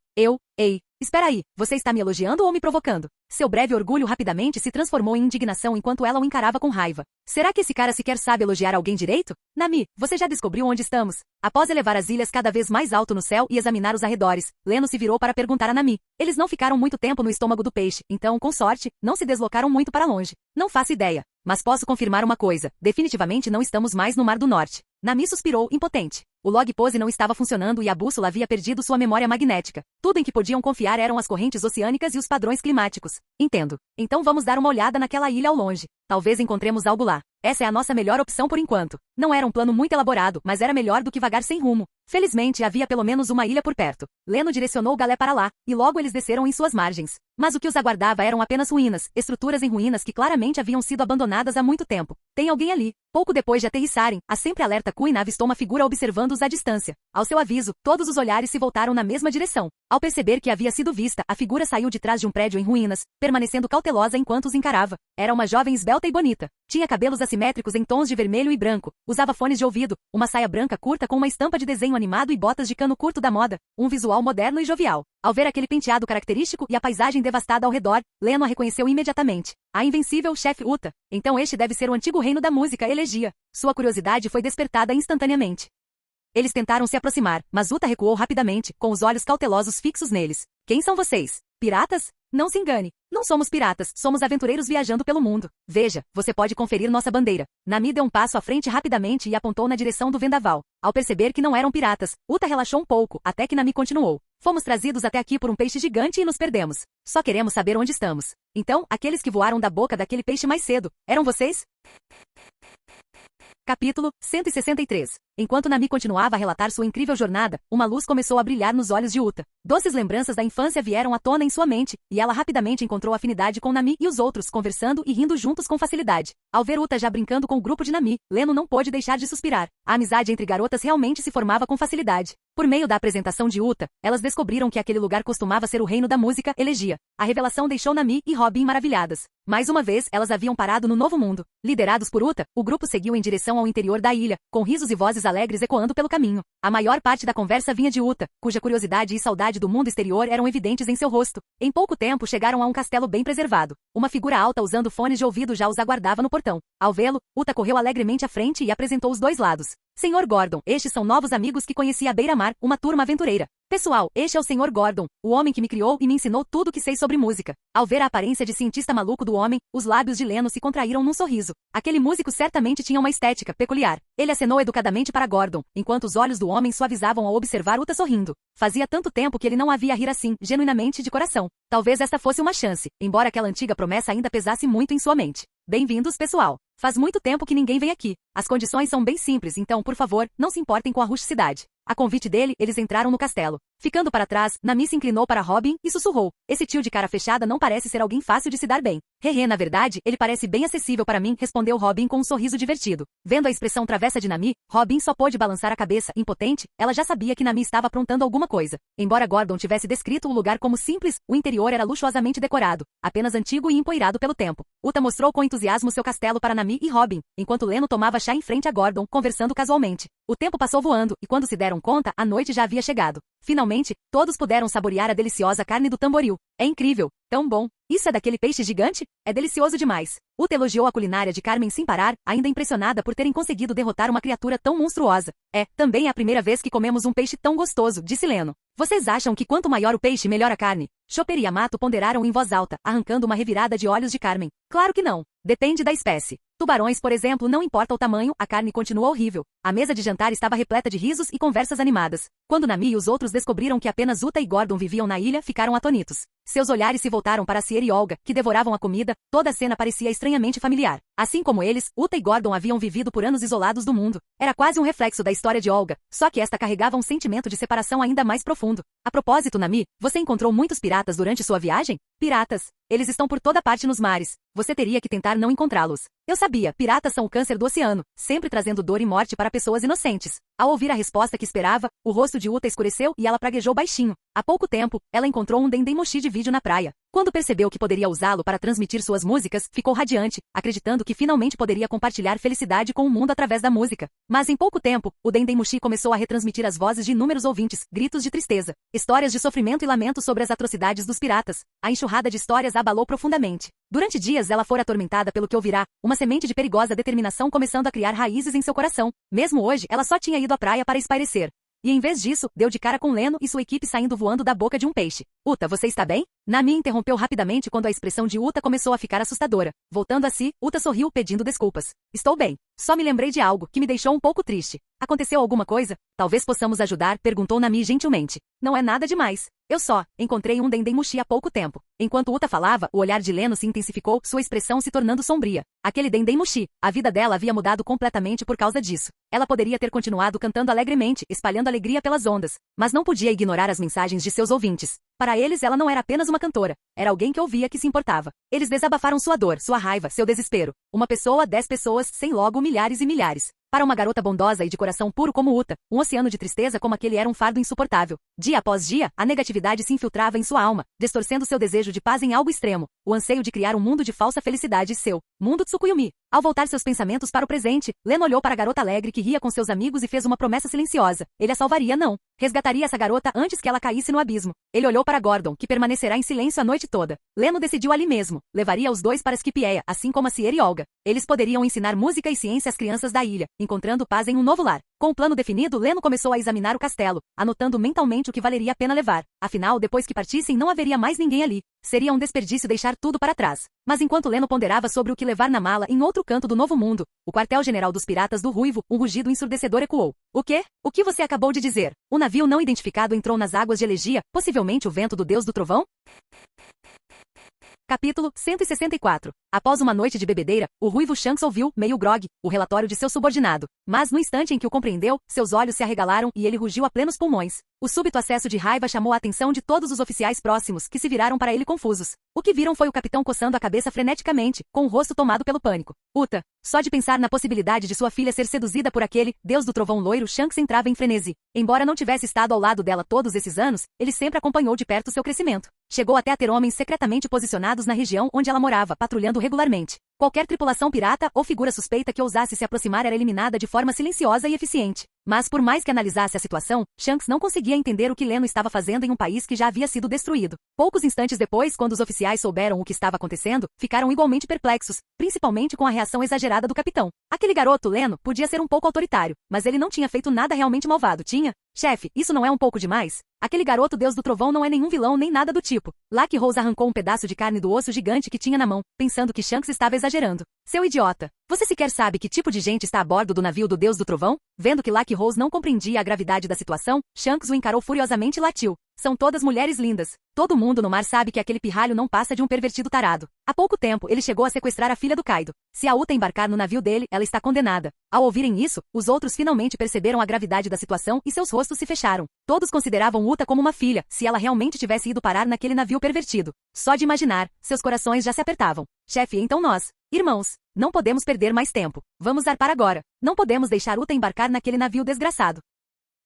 espera aí, você está me elogiando ou me provocando? Seu breve orgulho rapidamente se transformou em indignação enquanto ela o encarava com raiva. Será que esse cara sequer sabe elogiar alguém direito? Nami, você já descobriu onde estamos? Após elevar as ilhas cada vez mais alto no céu e examinar os arredores, Leno se virou para perguntar a Nami. Eles não ficaram muito tempo no estômago do peixe, então, com sorte, não se deslocaram muito para longe. Não faço ideia. Mas posso confirmar uma coisa, definitivamente não estamos mais no Mar do Norte. Nami suspirou, impotente. O log pose não estava funcionando e a bússola havia perdido sua memória magnética. Tudo em que podiam confiar eram as correntes oceânicas e os padrões climáticos. Entendo. Então vamos dar uma olhada naquela ilha ao longe. Talvez encontremos algo lá. Essa é a nossa melhor opção por enquanto. Não era um plano muito elaborado, mas era melhor do que vagar sem rumo. Felizmente, havia pelo menos uma ilha por perto. Leno direcionou o galé para lá, e logo eles desceram em suas margens. Mas o que os aguardava eram apenas ruínas, estruturas em ruínas que claramente haviam sido abandonadas há muito tempo. Tem alguém ali. Pouco depois de aterrissarem, a sempre alerta Kuina avistou uma figura observando-os à distância. Ao seu aviso, todos os olhares se voltaram na mesma direção. Ao perceber que havia sido vista, a figura saiu de trás de um prédio em ruínas, permanecendo cautelosa enquanto os encarava. Era uma jovem esbelta e bonita. Tinha cabelos assimétricos em tons de vermelho e branco. Usava fones de ouvido, uma saia branca curta com uma estampa de desenho animado e botas de cano curto da moda. Um visual moderno e jovial. Ao ver aquele penteado característico e a paisagem devastada ao redor, Leno a reconheceu imediatamente. A invencível chefe Uta. Então este deve ser o antigo reino da música, Elegia. Sua curiosidade foi despertada instantaneamente. Eles tentaram se aproximar, mas Uta recuou rapidamente, com os olhos cautelosos fixos neles. Quem são vocês? Piratas? Não se engane. Não somos piratas, somos aventureiros viajando pelo mundo. Veja, você pode conferir nossa bandeira. Nami deu um passo à frente rapidamente e apontou na direção do vendaval. Ao perceber que não eram piratas, Uta relaxou um pouco, até que Nami continuou. Fomos trazidos até aqui por um peixe gigante e nos perdemos. Só queremos saber onde estamos. Então, aqueles que voaram da boca daquele peixe mais cedo, eram vocês? Capítulo 163. Enquanto Nami continuava a relatar sua incrível jornada, uma luz começou a brilhar nos olhos de Uta. Doces lembranças da infância vieram à tona em sua mente, e ela rapidamente encontrou afinidade com Nami e os outros, conversando e rindo juntos com facilidade. Ao ver Uta já brincando com o grupo de Nami, Leno não pôde deixar de suspirar. A amizade entre garotas realmente se formava com facilidade. Por meio da apresentação de Uta, elas descobriram que aquele lugar costumava ser o reino da música, Elegia. A revelação deixou Nami e Robin maravilhadas. Mais uma vez, elas haviam parado no novo mundo. Liderados por Uta, o grupo seguiu em direção ao interior da ilha, com risos e vozes alegres ecoando pelo caminho. A maior parte da conversa vinha de Uta, cuja curiosidade e saudade do mundo exterior eram evidentes em seu rosto. Em pouco tempo chegaram a um castelo bem preservado. Uma figura alta usando fones de ouvido já os aguardava no portão. Ao vê-lo, Uta correu alegremente à frente e apresentou os dois lados. Senhor Gordon, estes são novos amigos que conheci à beira-mar, uma turma aventureira. Pessoal, este é o Senhor Gordon, o homem que me criou e me ensinou tudo o que sei sobre música. Ao ver a aparência de cientista maluco do homem, os lábios de Leno se contraíram num sorriso. Aquele músico certamente tinha uma estética peculiar. Ele acenou educadamente para Gordon, enquanto os olhos do homem suavizavam ao observar Uta sorrindo. Fazia tanto tempo que ele não havia rir assim, genuinamente de coração. Talvez esta fosse uma chance, embora aquela antiga promessa ainda pesasse muito em sua mente. Bem-vindos, pessoal. Faz muito tempo que ninguém vem aqui. As condições são bem simples, então, por favor, não se importem com a rusticidade. A convite dele, eles entraram no castelo. Ficando para trás, Nami se inclinou para Robin e sussurrou. Esse tio de cara fechada não parece ser alguém fácil de se dar bem. Hehe, na verdade, ele parece bem acessível para mim, respondeu Robin com um sorriso divertido. Vendo a expressão travessa de Nami, Robin só pôde balançar a cabeça, impotente. Ela já sabia que Nami estava aprontando alguma coisa. Embora Gordon tivesse descrito o lugar como simples, o interior era luxuosamente decorado, apenas antigo e empoeirado pelo tempo. Uta mostrou com entusiasmo seu castelo para Nami e Robin, enquanto Leno tomava chá em frente a Gordon, conversando casualmente. O tempo passou voando, e quando se deram conta, a noite já havia chegado. Finalmente, todos puderam saborear a deliciosa carne do tamboril. É incrível, tão bom. Isso é daquele peixe gigante? É delicioso demais. Uta elogiou a culinária de Carmen sem parar, ainda impressionada por terem conseguido derrotar uma criatura tão monstruosa. É, também é a primeira vez que comemos um peixe tão gostoso, disse Leno. Vocês acham que quanto maior o peixe, melhor a carne? Chopper e Yamato ponderaram em voz alta, arrancando uma revirada de olhos de Carmen. Claro que não. Depende da espécie. Tubarões, por exemplo, não importa o tamanho, a carne continua horrível. A mesa de jantar estava repleta de risos e conversas animadas. Quando Nami e os outros descobriram que apenas Uta e Gordon viviam na ilha, ficaram atônitos. Seus olhares se voltaram para Sierra e Olga, que devoravam a comida. Toda a cena parecia estranhamente familiar. Assim como eles, Uta e Gordon haviam vivido por anos isolados do mundo. Era quase um reflexo da história de Olga, só que esta carregava um sentimento de separação ainda mais profundo. A propósito, Nami, você encontrou muitos piratas durante sua viagem? Piratas. Eles estão por toda parte nos mares. Você teria que tentar não encontrá-los. Eu sabia, piratas são o câncer do oceano, sempre trazendo dor e morte para pessoas inocentes. Ao ouvir a resposta que esperava, o rosto de Uta escureceu e ela praguejou baixinho. Há pouco tempo, ela encontrou um Dendemoshi de vídeo na praia. Quando percebeu que poderia usá-lo para transmitir suas músicas, ficou radiante, acreditando que finalmente poderia compartilhar felicidade com o mundo através da música. Mas em pouco tempo, o Dendemoshi começou a retransmitir as vozes de inúmeros ouvintes, gritos de tristeza, histórias de sofrimento e lamento sobre as atrocidades dos piratas. A enxurrada de histórias a abalou profundamente. Durante dias ela fora atormentada pelo que ouvirá, uma semente de perigosa determinação começando a criar raízes em seu coração. Mesmo hoje, ela só tinha ido à praia para espairecer. E em vez disso, deu de cara com Leno e sua equipe saindo voando da boca de um peixe. Uta, você está bem? Nami interrompeu rapidamente quando a expressão de Uta começou a ficar assustadora. Voltando a si, Uta sorriu pedindo desculpas. Estou bem. Só me lembrei de algo que me deixou um pouco triste. Aconteceu alguma coisa? Talvez possamos ajudar, perguntou Nami gentilmente. Não é nada demais. Eu só encontrei um Dendemushi há pouco tempo. Enquanto Uta falava, o olhar de Leno se intensificou, sua expressão se tornando sombria. Aquele Dendemushi, a vida dela havia mudado completamente por causa disso. Ela poderia ter continuado cantando alegremente, espalhando alegria pelas ondas, mas não podia ignorar as mensagens de seus ouvintes. Para eles ela não era apenas uma cantora, era alguém que ouvia que se importava. Eles desabafaram sua dor, sua raiva, seu desespero. Uma pessoa, 10 pessoas, sem logo milhares e milhares. Para uma garota bondosa e de coração puro como Uta, um oceano de tristeza como aquele era um fardo insuportável. Dia após dia, a negatividade se infiltrava em sua alma, distorcendo seu desejo de paz em algo extremo, o anseio de criar um mundo de falsa felicidade seu, mundo Tsukuyumi. Ao voltar seus pensamentos para o presente, Leno olhou para a garota alegre que ria com seus amigos e fez uma promessa silenciosa. Ele a salvaria não. Resgataria essa garota antes que ela caísse no abismo. Ele olhou para Gordon, que permanecerá em silêncio a noite toda. Leno decidiu ali mesmo. Levaria os dois para Skipieia, assim como a Sierra e Olga. Eles poderiam ensinar música e ciência às crianças da ilha, encontrando paz em um novo lar. Com o plano definido, Leno começou a examinar o castelo, anotando mentalmente o que valeria a pena levar. Afinal, depois que partissem não haveria mais ninguém ali. Seria um desperdício deixar tudo para trás. Mas enquanto Leno ponderava sobre o que levar na mala em outro canto do novo mundo, o quartel-general dos piratas do Ruivo, um rugido ensurdecedor ecoou. O quê? O que você acabou de dizer? O navio não identificado entrou nas águas de Elegia, possivelmente o vento do deus do trovão? Capítulo 164. Após uma noite de bebedeira, o ruivo Shanks ouviu, meio grogue, o relatório de seu subordinado. Mas no instante em que o compreendeu, seus olhos se arregalaram e ele rugiu a plenos pulmões. O súbito acesso de raiva chamou a atenção de todos os oficiais próximos, que se viraram para ele confusos. O que viram foi o capitão coçando a cabeça freneticamente, com o rosto tomado pelo pânico. Uta, só de pensar na possibilidade de sua filha ser seduzida por aquele deus do trovão loiro, Shanks entrava em frenesi. Embora não tivesse estado ao lado dela todos esses anos, ele sempre acompanhou de perto seu crescimento. Chegou até a ter homens secretamente posicionados na região onde ela morava, patrulhando regularmente. Qualquer tripulação pirata ou figura suspeita que ousasse se aproximar era eliminada de forma silenciosa e eficiente. Mas por mais que analisasse a situação, Shanks não conseguia entender o que Leno estava fazendo em um país que já havia sido destruído. Poucos instantes depois, quando os oficiais souberam o que estava acontecendo, ficaram igualmente perplexos, principalmente com a reação exagerada do capitão. Aquele garoto, Leno, podia ser um pouco autoritário, mas ele não tinha feito nada realmente malvado, tinha? Chefe, isso não é um pouco demais? Aquele garoto deus do trovão não é nenhum vilão nem nada do tipo. Lucky Rose arrancou um pedaço de carne do osso gigante que tinha na mão, pensando que Shanks estava exagerando. Seu idiota! Você sequer sabe que tipo de gente está a bordo do navio do deus do trovão? Vendo que Lucky Rose não compreendia a gravidade da situação, Shanks o encarou furiosamente e latiu. São todas mulheres lindas. Todo mundo no mar sabe que aquele pirralho não passa de um pervertido tarado. Há pouco tempo, ele chegou a sequestrar a filha do Kaido. Se a Uta embarcar no navio dele, ela está condenada. Ao ouvirem isso, os outros finalmente perceberam a gravidade da situação e seus rostos se fecharam. Todos consideravam Uta como uma filha, se ela realmente tivesse ido parar naquele navio pervertido. Só de imaginar, seus corações já se apertavam. Chefe, então nós, irmãos, não podemos perder mais tempo. Vamos zarpar agora. Não podemos deixar Uta embarcar naquele navio desgraçado.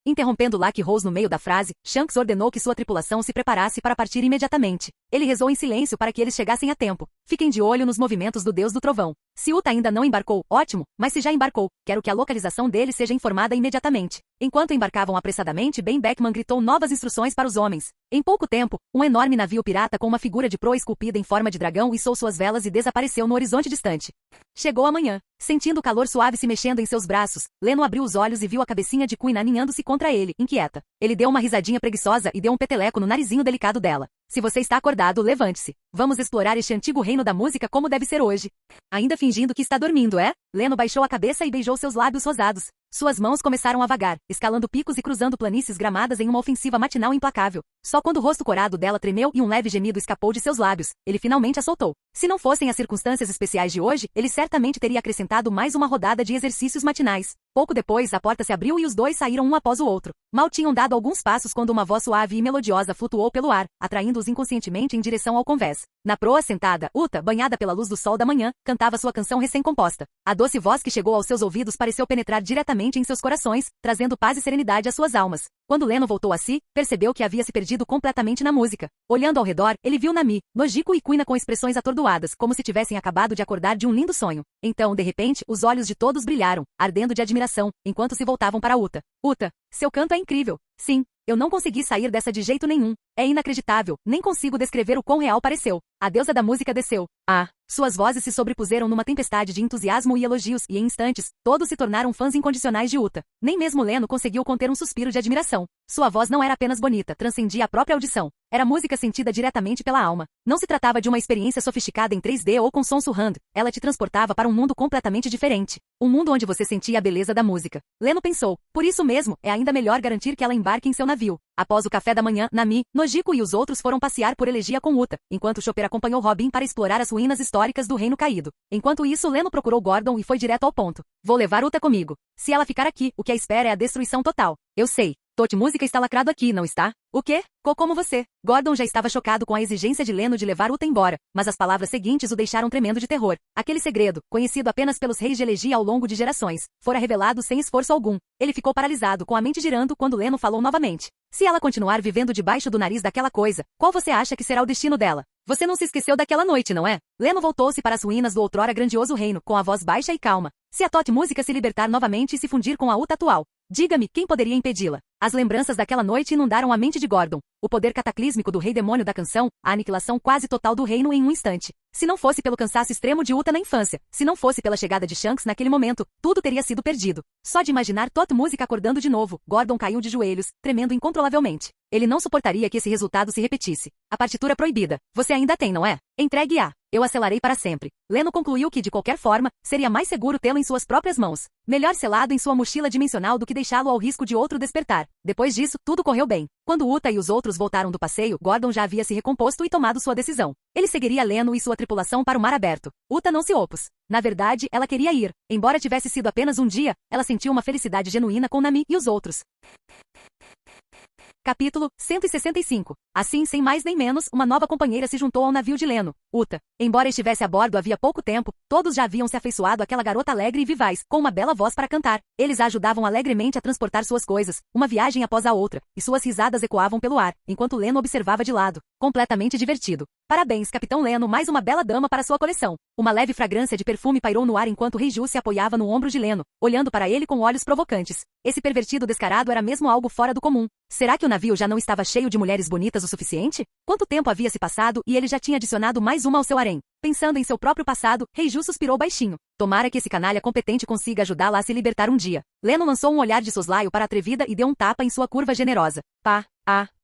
Interrompendo Lucky Rose no meio da frase, Shanks ordenou que sua tripulação se preparasse para partir imediatamente. Ele rezou em silêncio para que eles chegassem a tempo. Fiquem de olho nos movimentos do deus do trovão. Se Uta ainda não embarcou, ótimo, mas se já embarcou, quero que a localização dele seja informada imediatamente. Enquanto embarcavam apressadamente, Ben Beckman gritou novas instruções para os homens. Em pouco tempo, um enorme navio pirata com uma figura de proa esculpida em forma de dragão içou suas velas e desapareceu no horizonte distante. Chegou a manhã. Sentindo o calor suave se mexendo em seus braços, Leno abriu os olhos e viu a cabecinha de Queen aninhando-se contra ele, inquieta. Ele deu uma risadinha preguiçosa e deu um peteleco no narizinho delicado dela. Se você está acordado, levante-se. Vamos explorar este antigo reino da música como deve ser hoje. Ainda fingindo que está dormindo, é? Leno baixou a cabeça e beijou seus lábios rosados. Suas mãos começaram a vagar, escalando picos e cruzando planícies gramadas em uma ofensiva matinal implacável. Só quando o rosto corado dela tremeu e um leve gemido escapou de seus lábios, ele finalmente a soltou. Se não fossem as circunstâncias especiais de hoje, ele certamente teria acrescentado mais uma rodada de exercícios matinais. Pouco depois, a porta se abriu e os dois saíram um após o outro. Mal tinham dado alguns passos quando uma voz suave e melodiosa flutuou pelo ar, atraindo-os inconscientemente em direção ao convés. Na proa sentada, Uta, banhada pela luz do sol da manhã, cantava sua canção recém-composta. A doce voz que chegou aos seus ouvidos pareceu penetrar diretamente em seus corações, trazendo paz e serenidade às suas almas. Quando Leno voltou a si, percebeu que havia se perdido completamente na música. Olhando ao redor, ele viu Nami, Nojiko e Kuina com expressões atordoadas, como se tivessem acabado de acordar de um lindo sonho. Então, de repente, os olhos de todos brilharam, ardendo de admiração, enquanto se voltavam para Uta. Uta, seu canto é incrível. Sim, eu não consegui sair dessa de jeito nenhum. É inacreditável, nem consigo descrever o quão real pareceu. A deusa da música desceu. Ah, suas vozes se sobrepuseram numa tempestade de entusiasmo e elogios, e em instantes, todos se tornaram fãs incondicionais de Uta. Nem mesmo Leno conseguiu conter um suspiro de admiração. Sua voz não era apenas bonita, transcendia a própria audição. Era música sentida diretamente pela alma. Não se tratava de uma experiência sofisticada em 3D ou com som surrando. Ela te transportava para um mundo completamente diferente. Um mundo onde você sentia a beleza da música. Leno pensou, por isso mesmo, é ainda melhor garantir que ela embarque em seu navio. Após o café da manhã, Nami, Nojiko e os outros foram passear por Elegia com Uta, enquanto Chopper acompanhou Robin para explorar as ruínas históricas do Reino Caído. Enquanto isso, Leno procurou Gordon e foi direto ao ponto. Vou levar Uta comigo. Se ela ficar aqui, o que a espera é a destruição total. Eu sei. Tote Música está lacrado aqui, não está? O quê? Como você. Gordon já estava chocado com a exigência de Leno de levar Uta embora, mas as palavras seguintes o deixaram tremendo de terror. Aquele segredo, conhecido apenas pelos reis de Elegia ao longo de gerações, fora revelado sem esforço algum. Ele ficou paralisado, com a mente girando quando Leno falou novamente. Se ela continuar vivendo debaixo do nariz daquela coisa, qual você acha que será o destino dela? Você não se esqueceu daquela noite, não é? Leno voltou-se para as ruínas do outrora grandioso reino, com a voz baixa e calma. Se a Tote Música se libertar novamente e se fundir com a Uta atual, diga-me, quem poderia impedi-la? As lembranças daquela noite inundaram a mente de Gordon. O poder cataclísmico do rei demônio da canção, a aniquilação quase total do reino em um instante. Se não fosse pelo cansaço extremo de Uta na infância, se não fosse pela chegada de Shanks naquele momento, tudo teria sido perdido. Só de imaginar Tote Música acordando de novo, Gordon caiu de joelhos, tremendo incontrolavelmente. Ele não suportaria que esse resultado se repetisse. A partitura proibida. Você ainda tem, não é? Entregue-a. Eu a selarei para sempre. Leno concluiu que, de qualquer forma, seria mais seguro tê-lo em suas próprias mãos. Melhor selado em sua mochila dimensional do que deixá-lo ao risco de outro despertar. Depois disso, tudo correu bem. Quando Uta e os outros voltaram do passeio, Gordon já havia se recomposto e tomado sua decisão. Ele seguiria Leno e sua tripulação para o mar aberto. Uta não se opôs. Na verdade, ela queria ir. Embora tivesse sido apenas um dia, ela sentiu uma felicidade genuína com Nami e os outros. Capítulo 165. Assim, sem mais nem menos, uma nova companheira se juntou ao navio de Leno, Uta. Embora estivesse a bordo havia pouco tempo, todos já haviam se afeiçoado àquela garota alegre e vivaz, com uma bela voz para cantar. Eles a ajudavam alegremente a transportar suas coisas, uma viagem após a outra, e suas risadas ecoavam pelo ar, enquanto Leno observava de lado, completamente divertido. Parabéns, Capitão Leno, mais uma bela dama para sua coleção. Uma leve fragrância de perfume pairou no ar enquanto Reiju se apoiava no ombro de Leno, olhando para ele com olhos provocantes. Esse pervertido descarado era mesmo algo fora do comum. Será que o navio já não estava cheio de mulheres bonitas o suficiente? Quanto tempo havia se passado e ele já tinha adicionado mais uma ao seu harém? Pensando em seu próprio passado, Reiju suspirou baixinho. Tomara que esse canalha competente consiga ajudá-la a se libertar um dia. Leno lançou um olhar de soslaio para a atrevida e deu um tapa em sua curva generosa. Pá,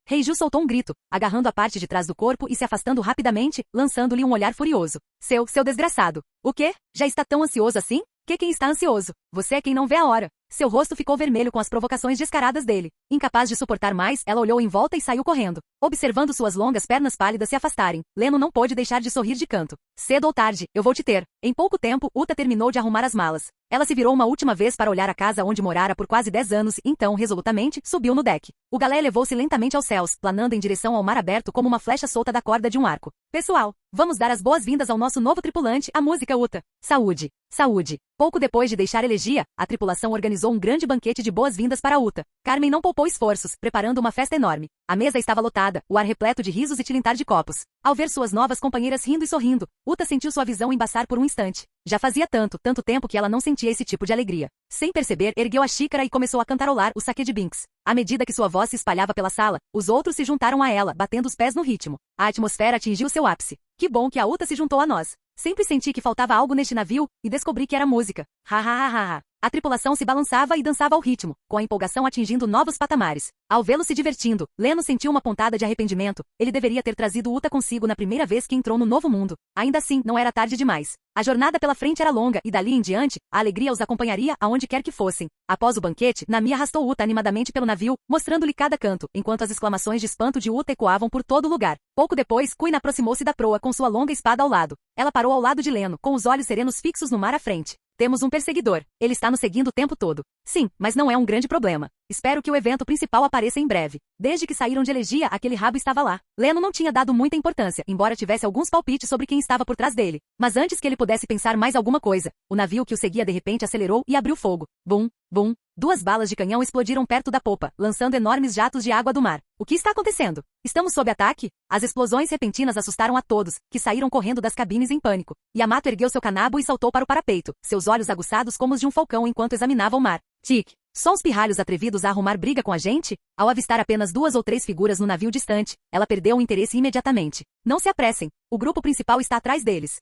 Reiju soltou um grito, agarrando a parte de trás do corpo e se afastando rapidamente, lançando-lhe um olhar furioso. Seu desgraçado. O quê? Já está tão ansioso assim? Quem está ansioso? Você é quem não vê a hora. Seu rosto ficou vermelho com as provocações descaradas dele. Incapaz de suportar mais, ela olhou em volta e saiu correndo. Observando suas longas pernas pálidas se afastarem, Leno não pôde deixar de sorrir de canto. Cedo ou tarde, eu vou te ter. Em pouco tempo, Uta terminou de arrumar as malas. Ela se virou uma última vez para olhar a casa onde morara por quase 10 anos e então, resolutamente, subiu no deck. O galé elevou-se lentamente aos céus, planando em direção ao mar aberto como uma flecha solta da corda de um arco. Pessoal, vamos dar as boas-vindas ao nosso novo tripulante, a música Uta. Saúde. Saúde. Pouco depois de deixar Elegia, a tripulação organizou um grande banquete de boas-vindas para Uta. Carmen não poupou esforços, preparando uma festa enorme. A mesa estava lotada, o ar repleto de risos e tilintar de copos. Ao ver suas novas companheiras rindo e sorrindo, Uta sentiu sua visão embaçar por um instante. Já fazia tanto tempo que ela não sentia esse tipo de alegria. Sem perceber, ergueu a xícara e começou a cantarolar o saque de Binks. À medida que sua voz se espalhava pela sala, os outros se juntaram a ela, batendo os pés no ritmo. A atmosfera atingiu seu ápice. Que bom que a Uta se juntou a nós. Sempre senti que faltava algo neste navio, e descobri que era música. Ha ha ha ha. A tripulação se balançava e dançava ao ritmo, com a empolgação atingindo novos patamares. Ao vê-lo se divertindo, Leno sentiu uma pontada de arrependimento. Ele deveria ter trazido Uta consigo na primeira vez que entrou no novo mundo. Ainda assim, não era tarde demais. A jornada pela frente era longa e dali em diante, a alegria os acompanharia aonde quer que fossem. Após o banquete, Nami arrastou Uta animadamente pelo navio, mostrando-lhe cada canto, enquanto as exclamações de espanto de Uta ecoavam por todo lugar. Pouco depois, Kuina aproximou-se da proa com sua longa espada ao lado. Ela parou ao lado de Leno, com os olhos serenos fixos no mar à frente. Temos um perseguidor. Ele está nos seguindo o tempo todo. Sim, mas não é um grande problema. Espero que o evento principal apareça em breve. Desde que saíram de Elegia, aquele rabo estava lá. Leno não tinha dado muita importância, embora tivesse alguns palpites sobre quem estava por trás dele. Mas antes que ele pudesse pensar mais alguma coisa, o navio que o seguia de repente acelerou e abriu fogo. Bum, bum. 2 balas de canhão explodiram perto da popa, lançando enormes jatos de água do mar. O que está acontecendo? Estamos sob ataque? As explosões repentinas assustaram a todos, que saíram correndo das cabines em pânico. Yamato ergueu seu canabo e saltou para o parapeito, seus olhos aguçados como os de um falcão enquanto examinava o mar. Tic, Só uns pirralhos atrevidos a arrumar briga com a gente? Ao avistar apenas 2 ou 3 figuras no navio distante, ela perdeu o interesse imediatamente. Não se apressem. O grupo principal está atrás deles.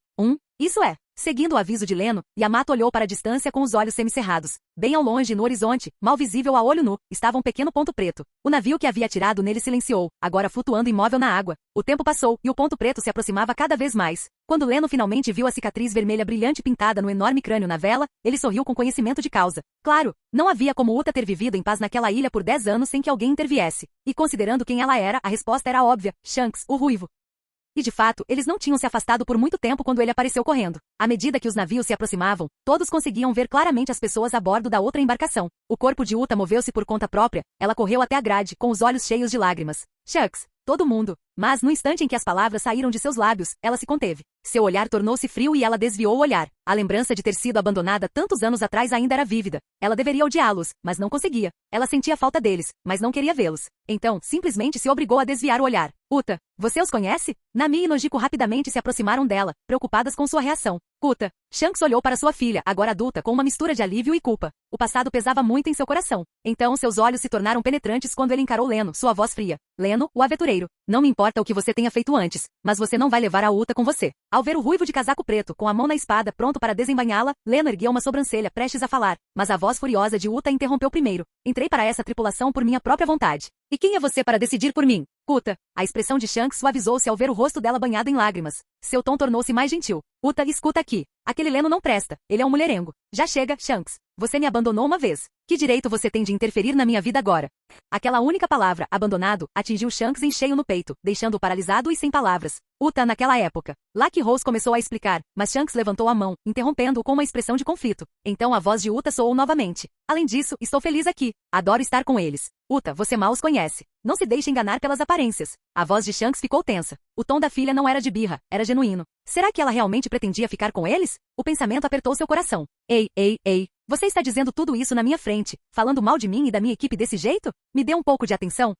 Isso é. Seguindo o aviso de Leno, Yamato olhou para a distância com os olhos semicerrados. Bem ao longe, no horizonte, mal visível a olho nu, estava um pequeno ponto preto. O navio que havia atirado nele silenciou, agora flutuando imóvel na água. O tempo passou, e o ponto preto se aproximava cada vez mais. Quando Leno finalmente viu a cicatriz vermelha brilhante pintada no enorme crânio na vela, ele sorriu com conhecimento de causa. Claro, não havia como Uta ter vivido em paz naquela ilha por 10 anos sem que alguém interviesse. E considerando quem ela era, a resposta era óbvia: Shanks, o ruivo. E de fato, eles não tinham se afastado por muito tempo quando ele apareceu correndo. À medida que os navios se aproximavam, todos conseguiam ver claramente as pessoas a bordo da outra embarcação. O corpo de Uta moveu-se por conta própria, ela correu até a grade, com os olhos cheios de lágrimas. Shucks! Todo mundo. Mas no instante em que as palavras saíram de seus lábios, ela se conteve. Seu olhar tornou-se frio e ela desviou o olhar. A lembrança de ter sido abandonada tantos anos atrás ainda era vívida. Ela deveria odiá-los, mas não conseguia. Ela sentia falta deles, mas não queria vê-los. Então, simplesmente se obrigou a desviar o olhar. Uta, você os conhece? Nami e Nojiko rapidamente se aproximaram dela, preocupadas com sua reação. Uta. Shanks olhou para sua filha, agora adulta, com uma mistura de alívio e culpa. O passado pesava muito em seu coração. Então seus olhos se tornaram penetrantes quando ele encarou Leno, sua voz fria. Leno, o aventureiro. Não me importa o que você tenha feito antes, mas você não vai levar a Uta com você. Ao ver o ruivo de casaco preto, com a mão na espada, pronto para desembainhá-la, Leno ergueu uma sobrancelha, prestes a falar. Mas a voz furiosa de Uta interrompeu primeiro. Entrei para essa tripulação por minha própria vontade. E quem é você para decidir por mim? Uta. A expressão de Shanks suavizou-se ao ver o rosto dela banhado em lágrimas. Seu tom tornou-se mais gentil. Uta, escuta aqui. Aquele Leno não presta. Ele é um mulherengo. Já chega, Shanks. Você me abandonou uma vez. Que direito você tem de interferir na minha vida agora? Aquela única palavra, abandonado, atingiu Shanks em cheio no peito, deixando-o paralisado e sem palavras. Uta, naquela época. Lucky Rose começou a explicar, mas Shanks levantou a mão, interrompendo-o com uma expressão de conflito. Então a voz de Uta soou novamente. Além disso, estou feliz aqui. Adoro estar com eles. Uta, você mal os conhece. Não se deixe enganar pelas aparências. A voz de Shanks ficou tensa. O tom da filha não era de birra, era genuíno. Será que ela realmente pretendia ficar com eles? O pensamento apertou seu coração. Ei. Você está dizendo tudo isso na minha frente, falando mal de mim e da minha equipe desse jeito? Me dê um pouco de atenção.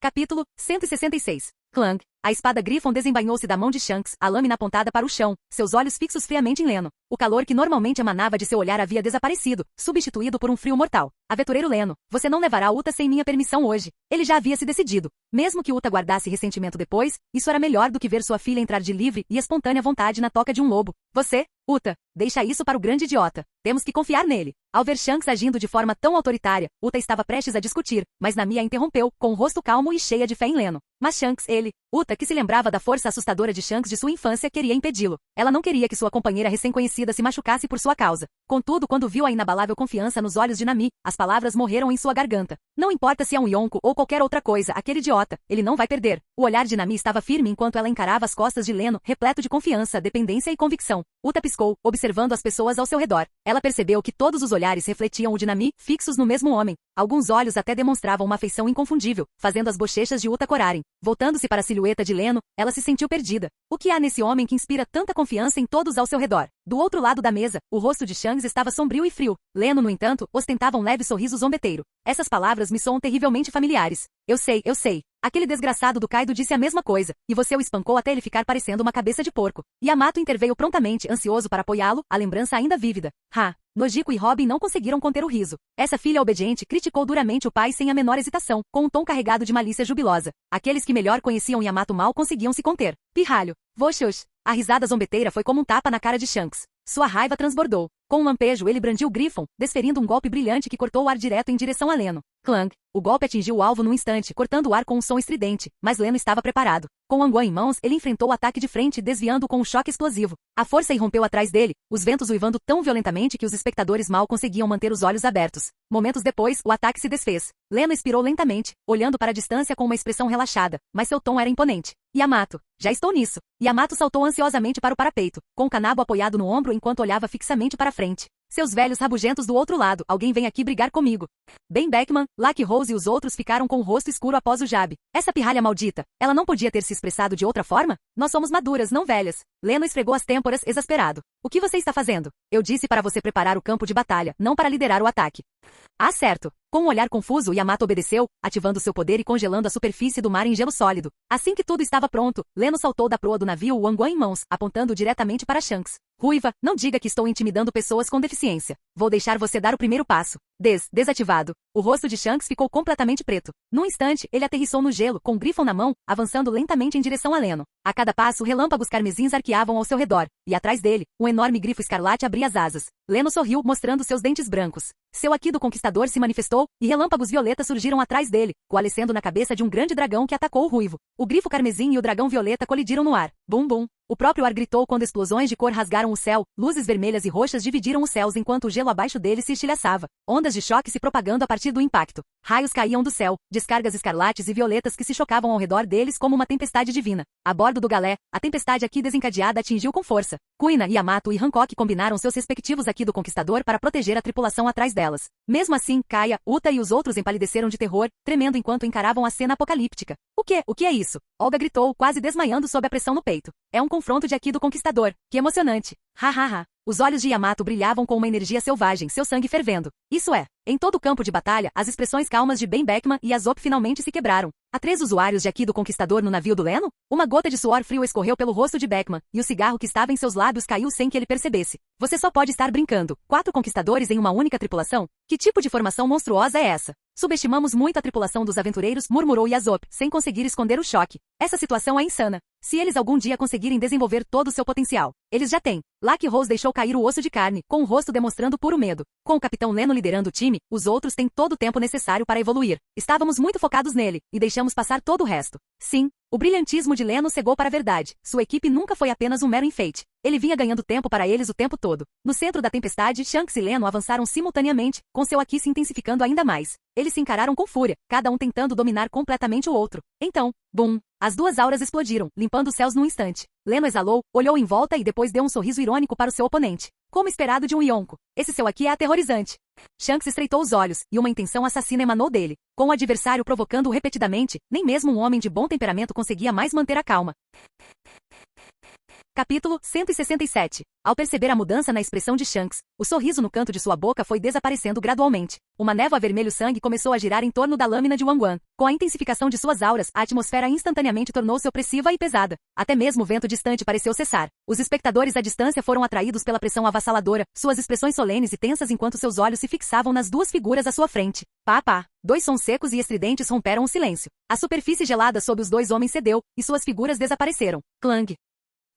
Capítulo 166. Clang. A espada Griffon desembainhou-se da mão de Shanks, a lâmina apontada para o chão, seus olhos fixos friamente em Leno. O calor que normalmente emanava de seu olhar havia desaparecido, substituído por um frio mortal. Aventureiro Leno, você não levará Uta sem minha permissão hoje. Ele já havia se decidido. Mesmo que Uta guardasse ressentimento depois, isso era melhor do que ver sua filha entrar de livre e espontânea vontade na toca de um lobo. Você, Uta, deixa isso para o grande idiota. Temos que confiar nele. Ao ver Shanks agindo de forma tão autoritária, Uta estava prestes a discutir, mas Nami a interrompeu, com o rosto calmo e cheia de fé em Leno. Mas Shanks, Uta, que se lembrava da força assustadora de Shanks de sua infância, queria impedi-lo. Ela não queria que sua companheira recém-conhecida se machucasse por sua causa. Contudo, quando viu a inabalável confiança nos olhos de Nami, as palavras morreram em sua garganta. Não importa se é um Yonko ou qualquer outra coisa, aquele idiota, ele não vai perder. O olhar de Nami estava firme enquanto ela encarava as costas de Leno, repleto de confiança, dependência e convicção. Uta piscou, observando as pessoas ao seu redor. Ela percebeu que todos os olhares refletiam o de Nami, fixos no mesmo homem. Alguns olhos até demonstravam uma afeição inconfundível, fazendo as bochechas de Uta corarem. Voltando-se para a silhueta de Leno, ela se sentiu perdida. O que há nesse homem que inspira tanta confiança em todos ao seu redor? Do outro lado da mesa, o rosto de Shanks estava sombrio e frio. Leno, no entanto, ostentava um leve sorriso zombeteiro. Essas palavras me soam terrivelmente familiares. Eu sei. Aquele desgraçado do Kaido disse a mesma coisa, e você o espancou até ele ficar parecendo uma cabeça de porco. Yamato interveio prontamente, ansioso para apoiá-lo, a lembrança ainda vívida. Nojiko e Robin não conseguiram conter o riso. Essa filha obediente criticou duramente o pai sem a menor hesitação, com um tom carregado de malícia jubilosa. Aqueles que melhor conheciam Yamato mal conseguiam se conter. Pirralho. Voxux. A risada zombeteira foi como um tapa na cara de Shanks. Sua raiva transbordou. Com um lampejo ele brandiu Griffon, desferindo um golpe brilhante que cortou o ar direto em direção a Leno. Clang. O golpe atingiu o alvo num instante, cortando o ar com um som estridente, mas Leno estava preparado. Com Anguan em mãos, ele enfrentou o ataque de frente, desviando com um choque explosivo. A força irrompeu atrás dele, os ventos uivando tão violentamente que os espectadores mal conseguiam manter os olhos abertos. Momentos depois, o ataque se desfez. Leno expirou lentamente, olhando para a distância com uma expressão relaxada, mas seu tom era imponente. Yamato. Já estou nisso. Yamato saltou ansiosamente para o parapeito, com o Kanabo apoiado no ombro enquanto olhava fixamente para frente. Seus velhos rabugentos do outro lado, alguém vem aqui brigar comigo. Ben Beckman, Lucky Rose e os outros ficaram com o rosto escuro após o jab. Essa pirralha maldita, ela não podia ter se expressado de outra forma? Nós somos maduras, não velhas. Leno esfregou as têmporas, exasperado. O que você está fazendo? Eu disse para você preparar o campo de batalha, não para liderar o ataque. Ah, certo. Com um olhar confuso, Yamato obedeceu, ativando seu poder e congelando a superfície do mar em gelo sólido. Assim que tudo estava pronto, Leno saltou da proa do navio, o Anguan em mãos, apontando diretamente para Shanks. Ruiva, não diga que estou intimidando pessoas com deficiência. Vou deixar você dar o primeiro passo. Desativado. O rosto de Shanks ficou completamente preto. Num instante, ele aterrissou no gelo, com o Griffon na mão, avançando lentamente em direção a Leno. A cada passo, relâmpagos carmesins arqueavam ao seu redor, e atrás dele, um enorme grifo escarlate abria as asas. Leno sorriu, mostrando seus dentes brancos. Seu Aqui do Conquistador se manifestou, e relâmpagos violetas surgiram atrás dele, coalescendo na cabeça de um grande dragão que atacou o ruivo. O grifo carmesim e o dragão violeta colidiram no ar. Bum bum. O próprio ar gritou quando explosões de cor rasgaram o céu, luzes vermelhas e roxas dividiram os céus enquanto o gelo abaixo dele se estilhaçava, ondas de choque se propagando a partir do impacto. Raios caíam do céu, descargas escarlates e violetas que se chocavam ao redor deles como uma tempestade divina. A bordo do galé, a tempestade aqui desencadeada atingiu com força. Kuina, Yamato e Hancock combinaram seus respectivos Aqui do Conquistador para proteger a tripulação atrás delas. Mesmo assim, Kaia, Uta e os outros empalideceram de terror, tremendo enquanto encaravam a cena apocalíptica. O que é isso? Olga gritou, quase desmaiando sob a pressão no peito. É um confronto de Aqui do Conquistador. Que emocionante. Ha ha ha. Os olhos de Yamato brilhavam com uma energia selvagem, seu sangue fervendo. Isso é, em todo o campo de batalha, as expressões calmas de Ben Beckman e Azop finalmente se quebraram. Há 3 usuários de Aqui do Conquistador no navio do Leno? Uma gota de suor frio escorreu pelo rosto de Beckman, e o cigarro que estava em seus lábios caiu sem que ele percebesse. Você só pode estar brincando. 4 conquistadores em uma única tripulação? Que tipo de formação monstruosa é essa? Subestimamos muito a tripulação dos aventureiros, murmurou Yazop, sem conseguir esconder o choque. Essa situação é insana. Se eles algum dia conseguirem desenvolver todo o seu potencial, eles já têm. Lucky Rose deixou cair o osso de carne, com o rosto demonstrando puro medo. Com o Capitão Leno liderando o time, os outros têm todo o tempo necessário para evoluir. Estávamos muito focados nele, e deixamos passar todo o resto. Sim, o brilhantismo de Leno cegou para a verdade. Sua equipe nunca foi apenas um mero enfeite. Ele vinha ganhando tempo para eles o tempo todo. No centro da tempestade, Shanks e Leno avançaram simultaneamente, com seu Aqui se intensificando ainda mais. Eles se encararam com fúria, cada um tentando dominar completamente o outro. Então, bum! As 2 auras explodiram, limpando os céus num instante. Leno exalou, olhou em volta e depois deu um sorriso irônico para o seu oponente. Como esperado de um Yonko. Esse seu Aqui é aterrorizante. Shanks estreitou os olhos, e uma intenção assassina emanou dele. Com o adversário provocando-o repetidamente, nem mesmo um homem de bom temperamento conseguia mais manter a calma. Capítulo 167. Ao perceber a mudança na expressão de Shanks, o sorriso no canto de sua boca foi desaparecendo gradualmente. Uma névoa vermelho-sangue começou a girar em torno da lâmina de Wangwan. Com a intensificação de suas auras, a atmosfera instantaneamente tornou-se opressiva e pesada. Até mesmo o vento distante pareceu cessar. Os espectadores à distância foram atraídos pela pressão avassaladora, suas expressões solenes e tensas enquanto seus olhos se fixavam nas 2 figuras à sua frente. Pá, pá. 2 sons secos e estridentes romperam o silêncio. A superfície gelada sob os 2 homens cedeu, e suas figuras desapareceram. Clang.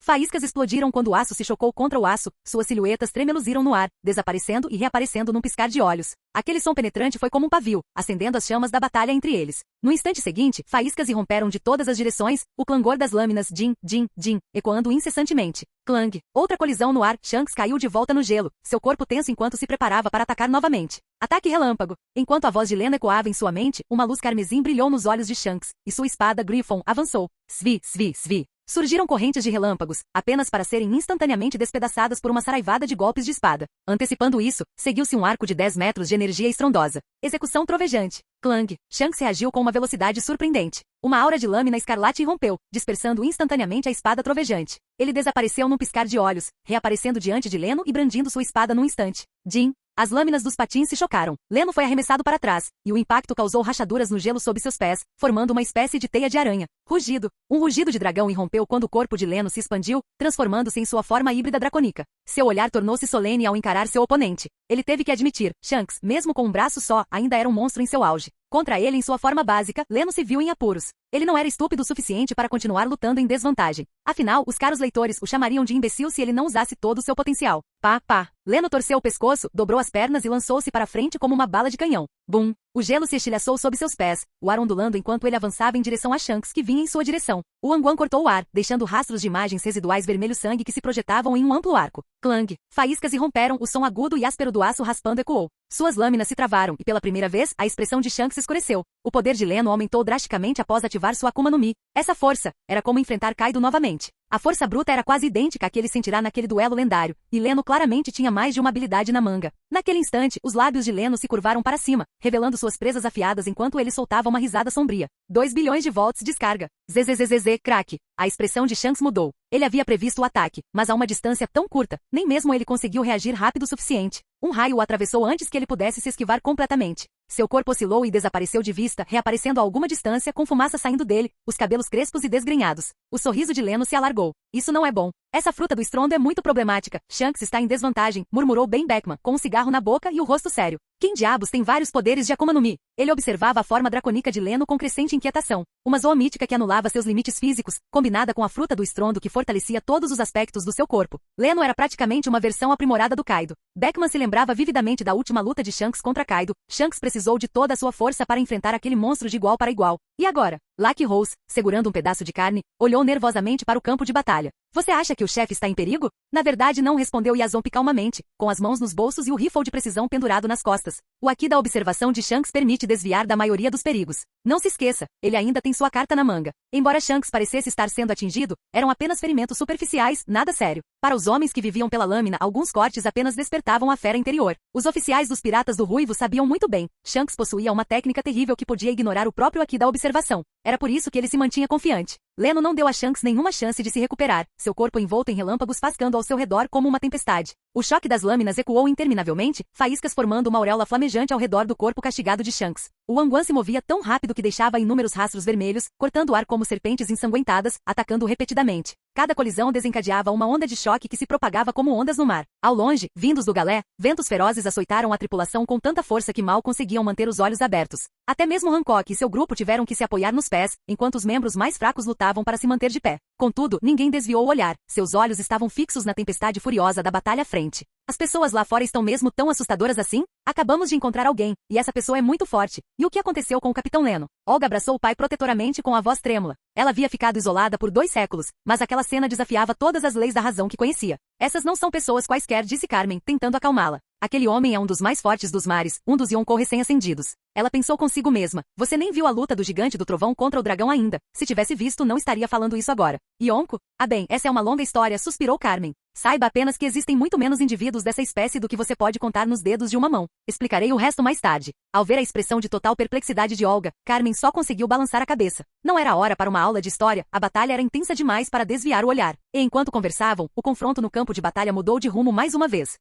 Faíscas explodiram quando o aço se chocou contra o aço, suas silhuetas tremeluziram no ar, desaparecendo e reaparecendo num piscar de olhos. Aquele som penetrante foi como um pavio, acendendo as chamas da batalha entre eles. No instante seguinte, faíscas irromperam de todas as direções, o clangor das lâminas, din, din, din, ecoando incessantemente. Clang. Outra colisão no ar, Shanks caiu de volta no gelo, seu corpo tenso enquanto se preparava para atacar novamente. Ataque relâmpago. Enquanto a voz de Leno ecoava em sua mente, uma luz carmesim brilhou nos olhos de Shanks, e sua espada Griffon avançou. Svi, svi, svi. Surgiram correntes de relâmpagos, apenas para serem instantaneamente despedaçadas por uma saraivada de golpes de espada. Antecipando isso, seguiu-se um arco de 10 metros de energia estrondosa. Execução trovejante. Clang. Shanks reagiu com uma velocidade surpreendente. Uma aura de lâmina escarlate irrompeu, dispersando instantaneamente a espada trovejante. Ele desapareceu num piscar de olhos, reaparecendo diante de Leno e brandindo sua espada num instante. Din. As lâminas dos patins se chocaram. Leno foi arremessado para trás, e o impacto causou rachaduras no gelo sob seus pés, formando uma espécie de teia de aranha. Rugido. Um rugido de dragão irrompeu quando o corpo de Leno se expandiu, transformando-se em sua forma híbrida dracônica. Seu olhar tornou-se solene ao encarar seu oponente. Ele teve que admitir, Shanks, mesmo com um braço só, ainda era um monstro em seu auge. Contra ele em sua forma básica, Leno se viu em apuros. Ele não era estúpido o suficiente para continuar lutando em desvantagem. Afinal, os caros leitores o chamariam de imbecil se ele não usasse todo o seu potencial. Pá, pá. Leno torceu o pescoço, dobrou as pernas e lançou-se para frente como uma bala de canhão. Bum. O gelo se estilhaçou sob seus pés, o ar ondulando enquanto ele avançava em direção a Shanks, que vinha em sua direção. O Wangwan cortou o ar, deixando rastros de imagens residuais vermelho-sangue que se projetavam em um amplo arco. Clang. Faíscas irromperam, o som agudo e áspero do aço raspando ecoou. Suas lâminas se travaram, e pela primeira vez, a expressão de Shanks escureceu. O poder de Leno aumentou drasticamente após ativar sua Akuma no Mi. Essa força era como enfrentar Kaido novamente. A força bruta era quase idêntica à que ele sentirá naquele duelo lendário, e Leno claramente tinha mais de uma habilidade na manga. Naquele instante, os lábios de Leno se curvaram para cima, revelando suas presas afiadas enquanto ele soltava uma risada sombria. 2 bilhões de volts descarga. Zzz, crack. A expressão de Shanks mudou. Ele havia previsto o ataque, mas a uma distância tão curta, nem mesmo ele conseguiu reagir rápido o suficiente. Um raio o atravessou antes que ele pudesse se esquivar completamente. Seu corpo oscilou e desapareceu de vista, reaparecendo a alguma distância com fumaça saindo dele, os cabelos crespos e desgrenhados. O sorriso de Leno se alargou. Isso não é bom. Essa fruta do estrondo é muito problemática. Shanks está em desvantagem, murmurou Ben Beckman, com um cigarro na boca e o rosto sério. Quem diabos tem vários poderes de Akuma no Mi? Ele observava a forma dracônica de Leno com crescente inquietação. Uma zoomítica que anulava seus limites físicos, combinada com a fruta do estrondo que fortalecia todos os aspectos do seu corpo. Leno era praticamente uma versão aprimorada do Kaido. Beckman se lembrava vividamente da última luta de Shanks contra Kaido. Shanks precisou de toda a sua força para enfrentar aquele monstro de igual para igual. E agora? Lucky Rose, segurando um pedaço de carne, olhou nervosamente para o campo de batalha. Você acha que o chefe está em perigo? Na verdade não, respondeu Yazomp calmamente, com as mãos nos bolsos e o rifle de precisão pendurado nas costas. O aqui da observação de Shanks permite desviar da maioria dos perigos. Não se esqueça, ele ainda tem sua carta na manga. Embora Shanks parecesse estar sendo atingido, eram apenas ferimentos superficiais, nada sério. Para os homens que viviam pela lâmina, alguns cortes apenas despertavam a fera interior. Os oficiais dos Piratas do Ruivo sabiam muito bem. Shanks possuía uma técnica terrível que podia ignorar o próprio aqui da observação. Era por isso que ele se mantinha confiante. Leno não deu a Shanks nenhuma chance de se recuperar, seu corpo envolto em relâmpagos pascando ao seu redor como uma tempestade. O choque das lâminas ecoou interminavelmente, faíscas formando uma auréola flamejante ao redor do corpo castigado de Shanks. O Wanguan se movia tão rápido que deixava inúmeros rastros vermelhos, cortando o ar como serpentes ensanguentadas, atacando repetidamente. Cada colisão desencadeava uma onda de choque que se propagava como ondas no mar. Ao longe, vindos do galé, ventos ferozes açoitaram a tripulação com tanta força que mal conseguiam manter os olhos abertos. Até mesmo Hancock e seu grupo tiveram que se apoiar nos pés, enquanto os membros mais fracos lutavam para se manter de pé. Contudo, ninguém desviou o olhar. Seus olhos estavam fixos na tempestade furiosa da batalha à frente. As pessoas lá fora estão mesmo tão assustadoras assim? Acabamos de encontrar alguém, e essa pessoa é muito forte. E o que aconteceu com o Capitão Leno? Olga abraçou o pai protetoramente com a voz trêmula. Ela havia ficado isolada por 2 séculos, mas aquela cena desafiava todas as leis da razão que conhecia. Essas não são pessoas quaisquer, disse Carmen, tentando acalmá-la. Aquele homem é um dos mais fortes dos mares, um dos Yonkou recém-accendidos. Ela pensou consigo mesma. Você nem viu a luta do gigante do trovão contra o dragão ainda. Se tivesse visto, não estaria falando isso agora. Yonkou? Ah bem, essa é uma longa história, suspirou Carmen. Saiba apenas que existem muito menos indivíduos dessa espécie do que você pode contar nos dedos de uma mão. Explicarei o resto mais tarde. Ao ver a expressão de total perplexidade de Olga, Carmen só conseguiu balançar a cabeça. Não era hora para uma aula de história, a batalha era intensa demais para desviar o olhar. E enquanto conversavam, o confronto no campo de batalha mudou de rumo mais uma vez.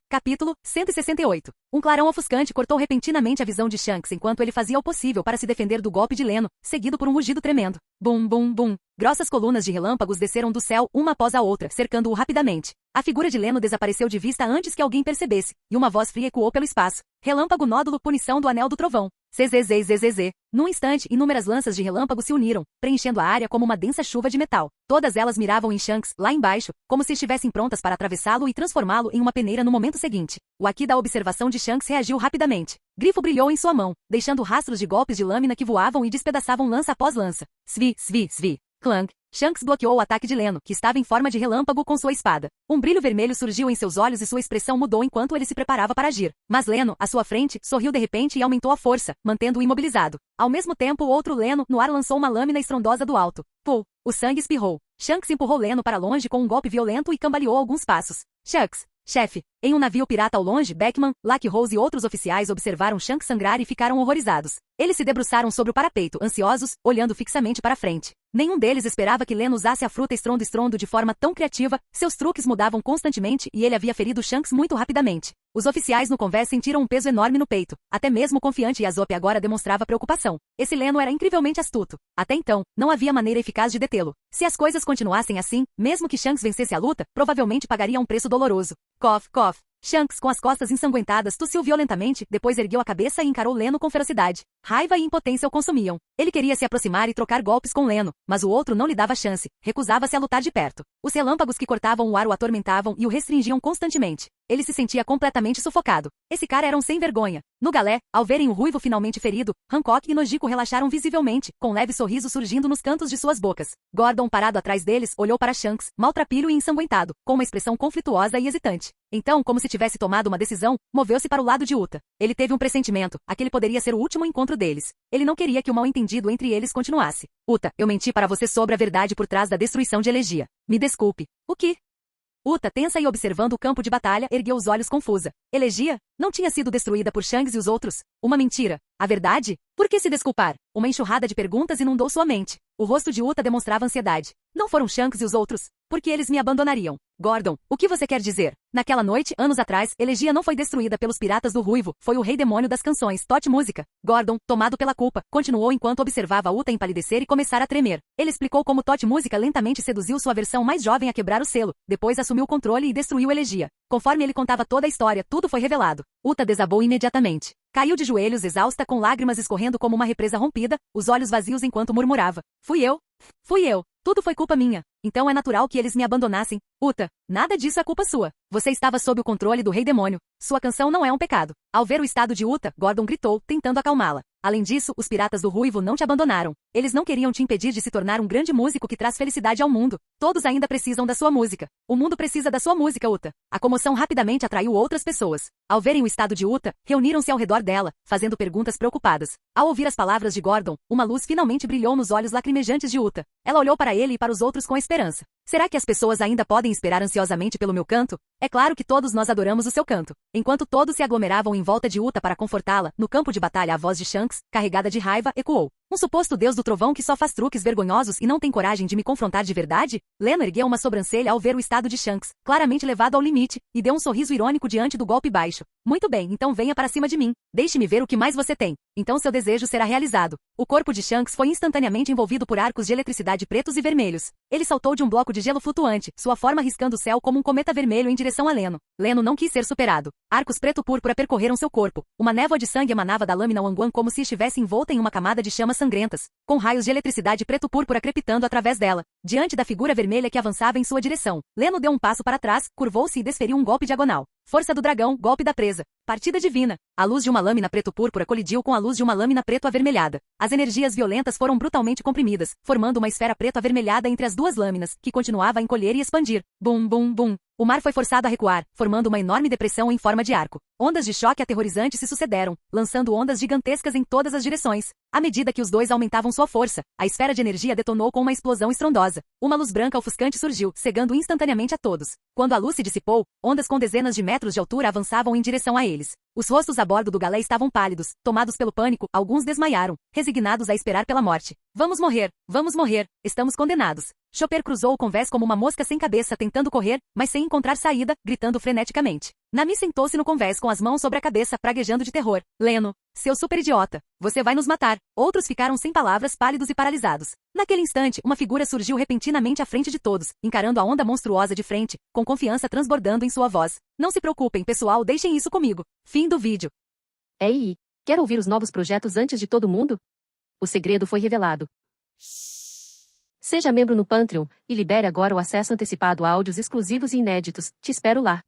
Capítulo 168. Um clarão ofuscante cortou repentinamente a visão de Shanks enquanto ele fazia o possível para se defender do golpe de Leno, seguido por um rugido tremendo. Bum, bum, bum. Grossas colunas de relâmpagos desceram do céu, uma após a outra, cercando-o rapidamente. A figura de Leno desapareceu de vista antes que alguém percebesse, e uma voz fria ecoou pelo espaço. Relâmpago nódulo punição do anel do trovão. ZZZZZ. Num instante, inúmeras lanças de relâmpago se uniram, preenchendo a área como uma densa chuva de metal. Todas elas miravam em Shanks, lá embaixo, como se estivessem prontas para atravessá-lo e transformá-lo em uma peneira no momento seguinte. O aqui da observação de Shanks reagiu rapidamente. Grifo brilhou em sua mão, deixando rastros de golpes de lâmina que voavam e despedaçavam lança após lança. Svi, svi, svi. Clang. Shanks bloqueou o ataque de Leno, que estava em forma de relâmpago com sua espada. Um brilho vermelho surgiu em seus olhos e sua expressão mudou enquanto ele se preparava para agir. Mas Leno, à sua frente, sorriu de repente e aumentou a força, mantendo-o imobilizado. Ao mesmo tempo, o outro Leno, no ar, lançou uma lâmina estrondosa do alto. Pum! O sangue espirrou. Shanks empurrou Leno para longe com um golpe violento e cambaleou alguns passos. Shanks! Chefe! Em um navio pirata ao longe, Beckman, Lucky Rose e outros oficiais observaram Shanks sangrar e ficaram horrorizados. Eles se debruçaram sobre o parapeito, ansiosos, olhando fixamente para frente. Nenhum deles esperava que Leno usasse a fruta estrondo de forma tão criativa, seus truques mudavam constantemente e ele havia ferido Shanks muito rapidamente. Os oficiais no convés sentiram um peso enorme no peito. Até mesmo o confiante Yazop agora demonstrava preocupação. Esse Leno era incrivelmente astuto. Até então, não havia maneira eficaz de detê-lo. Se as coisas continuassem assim, mesmo que Shanks vencesse a luta, provavelmente pagaria um preço doloroso. Cough, cough. Shanks, com as costas ensanguentadas, tossiu violentamente, depois ergueu a cabeça e encarou Leno com ferocidade. Raiva e impotência o consumiam. Ele queria se aproximar e trocar golpes com Leno, mas o outro não lhe dava chance, recusava-se a lutar de perto. Os relâmpagos que cortavam o ar o atormentavam e o restringiam constantemente. Ele se sentia completamente sufocado. Esse cara era um sem vergonha. No galé, ao verem o ruivo finalmente ferido, Hancock e Nojiko relaxaram visivelmente, com um leve sorriso surgindo nos cantos de suas bocas. Gordon, parado atrás deles, olhou para Shanks, maltrapilho e ensanguentado, com uma expressão conflituosa e hesitante. Então, como se tivesse tomado uma decisão, moveu-se para o lado de Uta. Ele teve um pressentimento, aquele poderia ser o último encontro deles. Ele não queria que o mal-entendido entre eles continuasse. Uta, eu menti para você sobre a verdade por trás da destruição de Elegia. Me desculpe. O que? Uta, tensa e observando o campo de batalha, ergueu os olhos confusa. Elegia? Não tinha sido destruída por Shanks e os outros? Uma mentira. A verdade? Por que se desculpar? Uma enxurrada de perguntas inundou sua mente. O rosto de Uta demonstrava ansiedade. Não foram Shanks e os outros? Porque eles me abandonariam. Gordon, o que você quer dizer? Naquela noite, anos atrás, Elegia não foi destruída pelos piratas do Ruivo, foi o rei demônio das canções, Tot Música. Gordon, tomado pela culpa, continuou enquanto observava Uta empalidecer e começar a tremer. Ele explicou como Tot Música lentamente seduziu sua versão mais jovem a quebrar o selo, depois assumiu o controle e destruiu Elegia. Conforme ele contava toda a história, tudo foi revelado. Uta desabou imediatamente. Caiu de joelhos exausta com lágrimas escorrendo como uma represa rompida, os olhos vazios enquanto murmurava. Fui eu. Fui eu. Tudo foi culpa minha. Então é natural que eles me abandonassem. Uta, nada disso é culpa sua. Você estava sob o controle do rei demônio. Sua canção não é um pecado. Ao ver o estado de Uta, Gordon gritou, tentando acalmá-la. Além disso, os piratas do Ruivo não te abandonaram. Eles não queriam te impedir de se tornar um grande músico que traz felicidade ao mundo. Todos ainda precisam da sua música. O mundo precisa da sua música, Uta. A comoção rapidamente atraiu outras pessoas. Ao verem o estado de Uta, reuniram-se ao redor dela, fazendo perguntas preocupadas. Ao ouvir as palavras de Gordon, uma luz finalmente brilhou nos olhos lacrimejantes de Uta. Ela olhou para ele e para os outros com esperança. Será que as pessoas ainda podem esperar ansiosamente pelo meu canto? É claro que todos nós adoramos o seu canto. Enquanto todos se aglomeravam em volta de Uta para confortá-la, no campo de batalha a voz de Shanks, carregada de raiva, ecoou. Um suposto deus do trovão que só faz truques vergonhosos e não tem coragem de me confrontar de verdade? Leno ergueu uma sobrancelha ao ver o estado de Shanks, claramente levado ao limite, e deu um sorriso irônico diante do golpe baixo. Muito bem, então venha para cima de mim. Deixe-me ver o que mais você tem. Então seu desejo será realizado. O corpo de Shanks foi instantaneamente envolvido por arcos de eletricidade pretos e vermelhos. Ele saltou de um bloco de gelo flutuante, sua forma riscando o céu como um cometa vermelho em direção a Leno. Leno não quis ser superado. Arcos preto-púrpura percorreram seu corpo. Uma névoa de sangue emanava da lâmina Wanguan como se estivesse envolta em uma camada de chamas sangrentas, com raios de eletricidade preto-púrpura crepitando através dela. Diante da figura vermelha que avançava em sua direção, Leno deu um passo para trás, curvou-se e desferiu um golpe diagonal. Força do dragão, golpe da presa. Partida divina. A luz de uma lâmina preto-púrpura colidiu com a luz de uma lâmina preto-avermelhada. As energias violentas foram brutalmente comprimidas, formando uma esfera preto-avermelhada entre as duas lâminas, que continuava a encolher e expandir. Bum, bum, bum. O mar foi forçado a recuar, formando uma enorme depressão em forma de arco. Ondas de choque aterrorizantes se sucederam, lançando ondas gigantescas em todas as direções. À medida que os dois aumentavam sua força, a esfera de energia detonou com uma explosão estrondosa. Uma luz branca ofuscante surgiu, cegando instantaneamente a todos. Quando a luz se dissipou, ondas com dezenas de metros de altura avançavam em direção a eles. Os rostos a bordo do galé estavam pálidos, tomados pelo pânico, alguns desmaiaram, resignados a esperar pela morte. Vamos morrer, estamos condenados. Chopper cruzou o convés como uma mosca sem cabeça tentando correr, mas sem encontrar saída, gritando freneticamente. Nami sentou-se no convés com as mãos sobre a cabeça, praguejando de terror. Leno, seu super idiota, você vai nos matar. Outros ficaram sem palavras, pálidos e paralisados. Naquele instante, uma figura surgiu repentinamente à frente de todos, encarando a onda monstruosa de frente, com confiança transbordando em sua voz. Não se preocupem, pessoal, deixem isso comigo. Fim do vídeo. Ei, quer ouvir os novos projetos antes de todo mundo? O segredo foi revelado. Seja membro no Patreon e libere agora o acesso antecipado a áudios exclusivos e inéditos. Te espero lá.